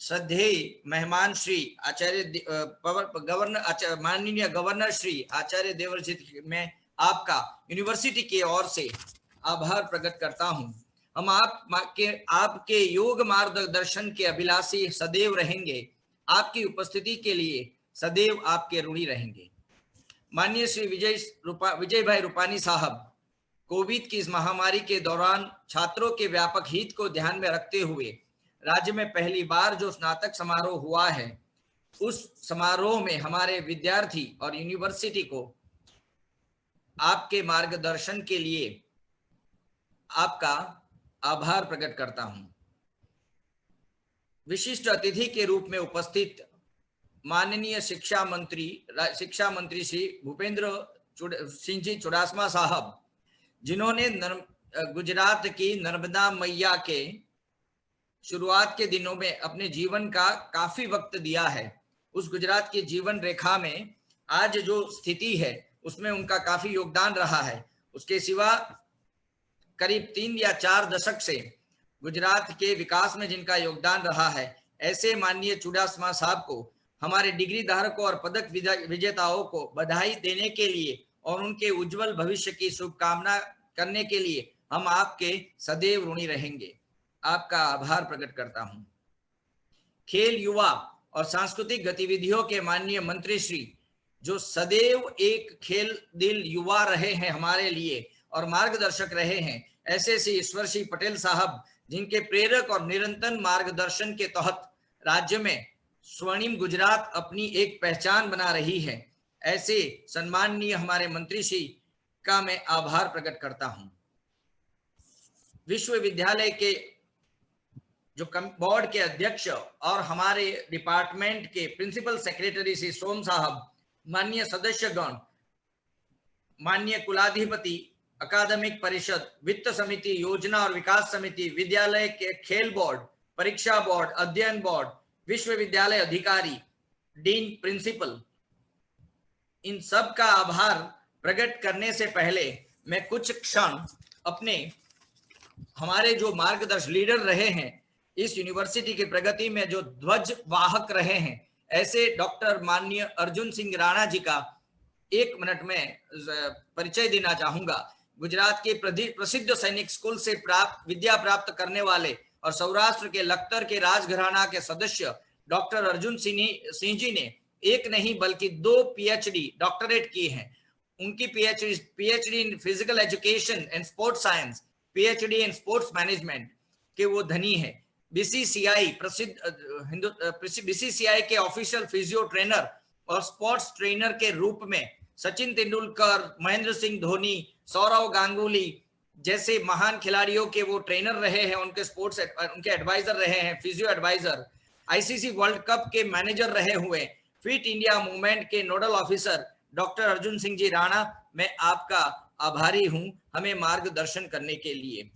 [SPEAKER 11] श्रद्धेय मेहमान श्री माननीय गवर्नर श्री आचार्य देवर्षि में आपका यूनिवर्सिटी की ओर से आभार प्रकट करता हूं। हम आपके योग मार्गदर्शन के अभिलाषी सदैव रहेंगे। आपकी उपस्थिति के लिए सदैव आपके ऋणी रहेंगे। माननीय श्री विजय भाई रूपानी साहब, कोविड की इस महामारी के दौरान छात्रों के व्यापक हित को ध्यान में रखते हुए राज्य में पहली बार जो स्नातक समारोह हुआ है, उस समारोह में हमारे विद्यार्थी और यूनिवर्सिटी को आपके मार्गदर्शन के लिए आपका आभार प्रकट करता हूं। विशिष्ट अतिथि के रूप में उपस्थित माननीय शिक्षा मंत्री श्री भूपेंद्र सिंह जी चुडासमा साहब, जिन्होंने गुजरात की नर्मदा मैया के शुरुआत के दिनों में अपने जीवन का काफी वक्त दिया है, उस गुजरात की जीवन रेखा में आज जो स्थिति है उसमें उनका काफी योगदान रहा है। उसके सिवा करीब 3 या 4 दशक से गुजरात के विकास में जिनका योगदान रहा है, ऐसे माननीय चुडासमा साहब को, हमारे डिग्री धारकों और पदक विजेताओं को बधाई देने के लिए और उनके उज्जवल भविष्य की शुभकामना करने के लिए हम आपके सदैव ऋणी रहेंगे। आपका आभार प्रकट करता हूं। खेल, युवा और सांस्कृतिक गतिविधियों के माननीय मंत्री श्री, जो सदैव एक खेल दिल युवा रहे हैं हमारे लिए और मार्गदर्शक रहे हैं, ऐसे श्री ईश्वर सिंह पटेल साहब, जिनके प्रेरक और निरंतर मार्गदर्शन के तहत राज्य में स्वर्णिम गुजरात अपनी एक पहचान बना रही है, ऐसे सम्माननीय हमारे मंत्री श्री का मैं आभार प्रकट करता हूं। विश्वविद्यालय के जो बोर्ड के अध्यक्ष और हमारे डिपार्टमेंट के प्रिंसिपल सेक्रेटरी श्री सोम साहब, माननीय सदस्यगण, माननीय कुलाधिपति, अकादमिक परिषद, वित्त समिति, योजना और विकास समिति, विद्यालय के खेल बोर्ड, परीक्षा बोर्ड, अध्ययन बोर्ड, विश्वविद्यालय अधिकारी, डीन, प्रिंसिपल, इन सब का आभार प्रकट करने से पहले मैं कुछ क्षण अपने हमारे जो मार्गदर्शक लीडर रहे हैं, इस यूनिवर्सिटी की प्रगति में जो ध्वज वाहक रहे हैं, ऐसे डॉक्टर माननीय अर्जुन सिंह राणा जी का 1 मिनट में परिचय देना चाहूंगा। गुजरात के प्रसिद्ध सैनिक स्कूल से विद्या प्राप्त करने वाले और सौराष्ट्र के लखतर के राजघराना के सदस्य डॉक्टर अर्जुन सिंह जी ने एक नहीं बल्कि 2 PhD डॉक्टरेट की हैं। उनकी PhD in physical education and sports science, PhD in sports management के वो धनी है। BCCI BCCI के ऑफिशियल फिजियो ट्रेनर और स्पोर्ट्स ट्रेनर के रूप में सचिन तेंदुलकर, महेंद्र सिंह धोनी, सौरव गांगुली जैसे महान खिलाड़ियों के वो ट्रेनर रहे हैं, उनके एडवाइजर रहे हैं, physio adviser, ICC world cup के मैनेजर रहे हुए, फिट इंडिया मूवमेंट के nodal officer doctor Arjun Singh ji Rana, मैं आपका आभारी हूं हमें मार्गदर्शन करने के लिए।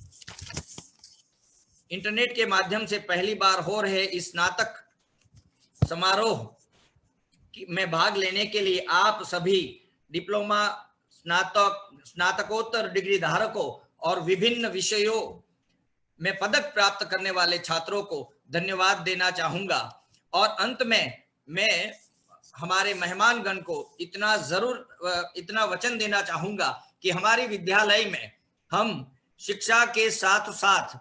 [SPEAKER 11] इंटरनेट के माध्यम से पहली बार हो रहे इस स्नातक समारोह में भाग लेने के लिए आप सभी डिप्लोमा, स्नातकोत्तर डिग्री धारकों और विभिन्न विषयों में पदक प्राप्त करने वाले छात्रों को धन्यवाद देना चाहूंगा। और अंत में मैं हमारे मेहमानगण को इतना वचन देना चाहूंगा कि हमारे विद्यालय में हम शिक्षा के साथ साथ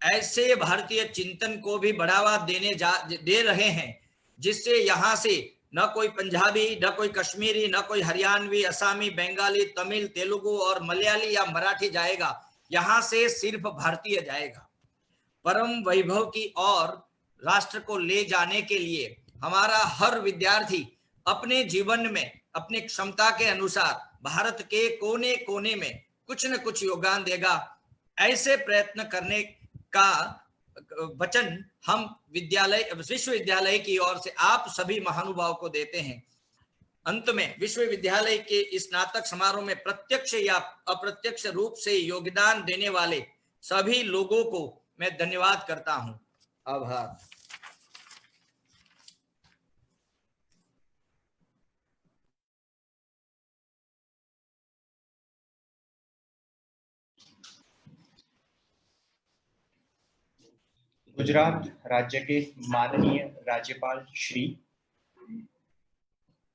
[SPEAKER 11] ऐसे भारतीय चिंतन को भी बढ़ावा दे रहे हैं, जिससे यहाँ से न कोई पंजाबी, न कोई कश्मीरी, न कोई हरियाणवी, असमी, बंगाली, तमिल, तेलुगु और मलयाली या मराठी जाएगा। यहाँ से सिर्फ भारतीय जाएगा। परम वैभव की ओर राष्ट्र को ले जाने के लिए हमारा हर विद्यार्थी अपने जीवन में अपनी क्षमता के अनुसार भारत के कोने कोने में कुछ न कुछ योगदान देगा। ऐसे प्रयत्न करने का वचन हम विश्वविद्यालय की ओर से आप सभी महानुभाव को देते हैं। अंत में विश्वविद्यालय के इस स्नातक समारोह में प्रत्यक्ष या अप्रत्यक्ष रूप से योगदान देने वाले सभी लोगों को मैं धन्यवाद करता हूं। आभार।
[SPEAKER 1] गुजरात राज्य के माननीय राज्यपाल श्री,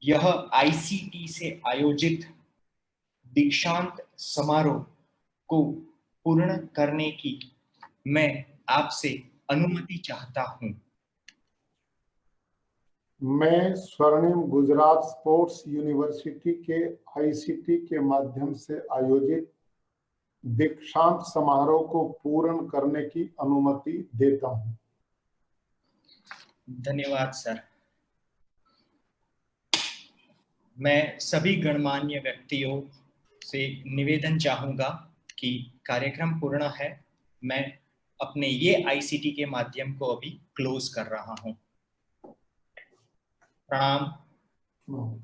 [SPEAKER 1] यह आईसीटी से आयोजित दीक्षांत समारोह को पूर्ण करने की मैं आपसे अनुमति चाहता हूं।
[SPEAKER 3] मैं स्वर्णिम गुजरात स्पोर्ट्स यूनिवर्सिटी के आईसीटी के माध्यम से आयोजित दीक्षांत समारोह को पूर्ण करने की अनुमति देता हूं।
[SPEAKER 1] धन्यवाद सर। मैं सभी गणमान्य व्यक्तियों से निवेदन चाहूंगा कि कार्यक्रम पूर्ण है। मैं अपने ये आईसीटी के माध्यम को अभी क्लोज कर रहा हूं। प्रणाम।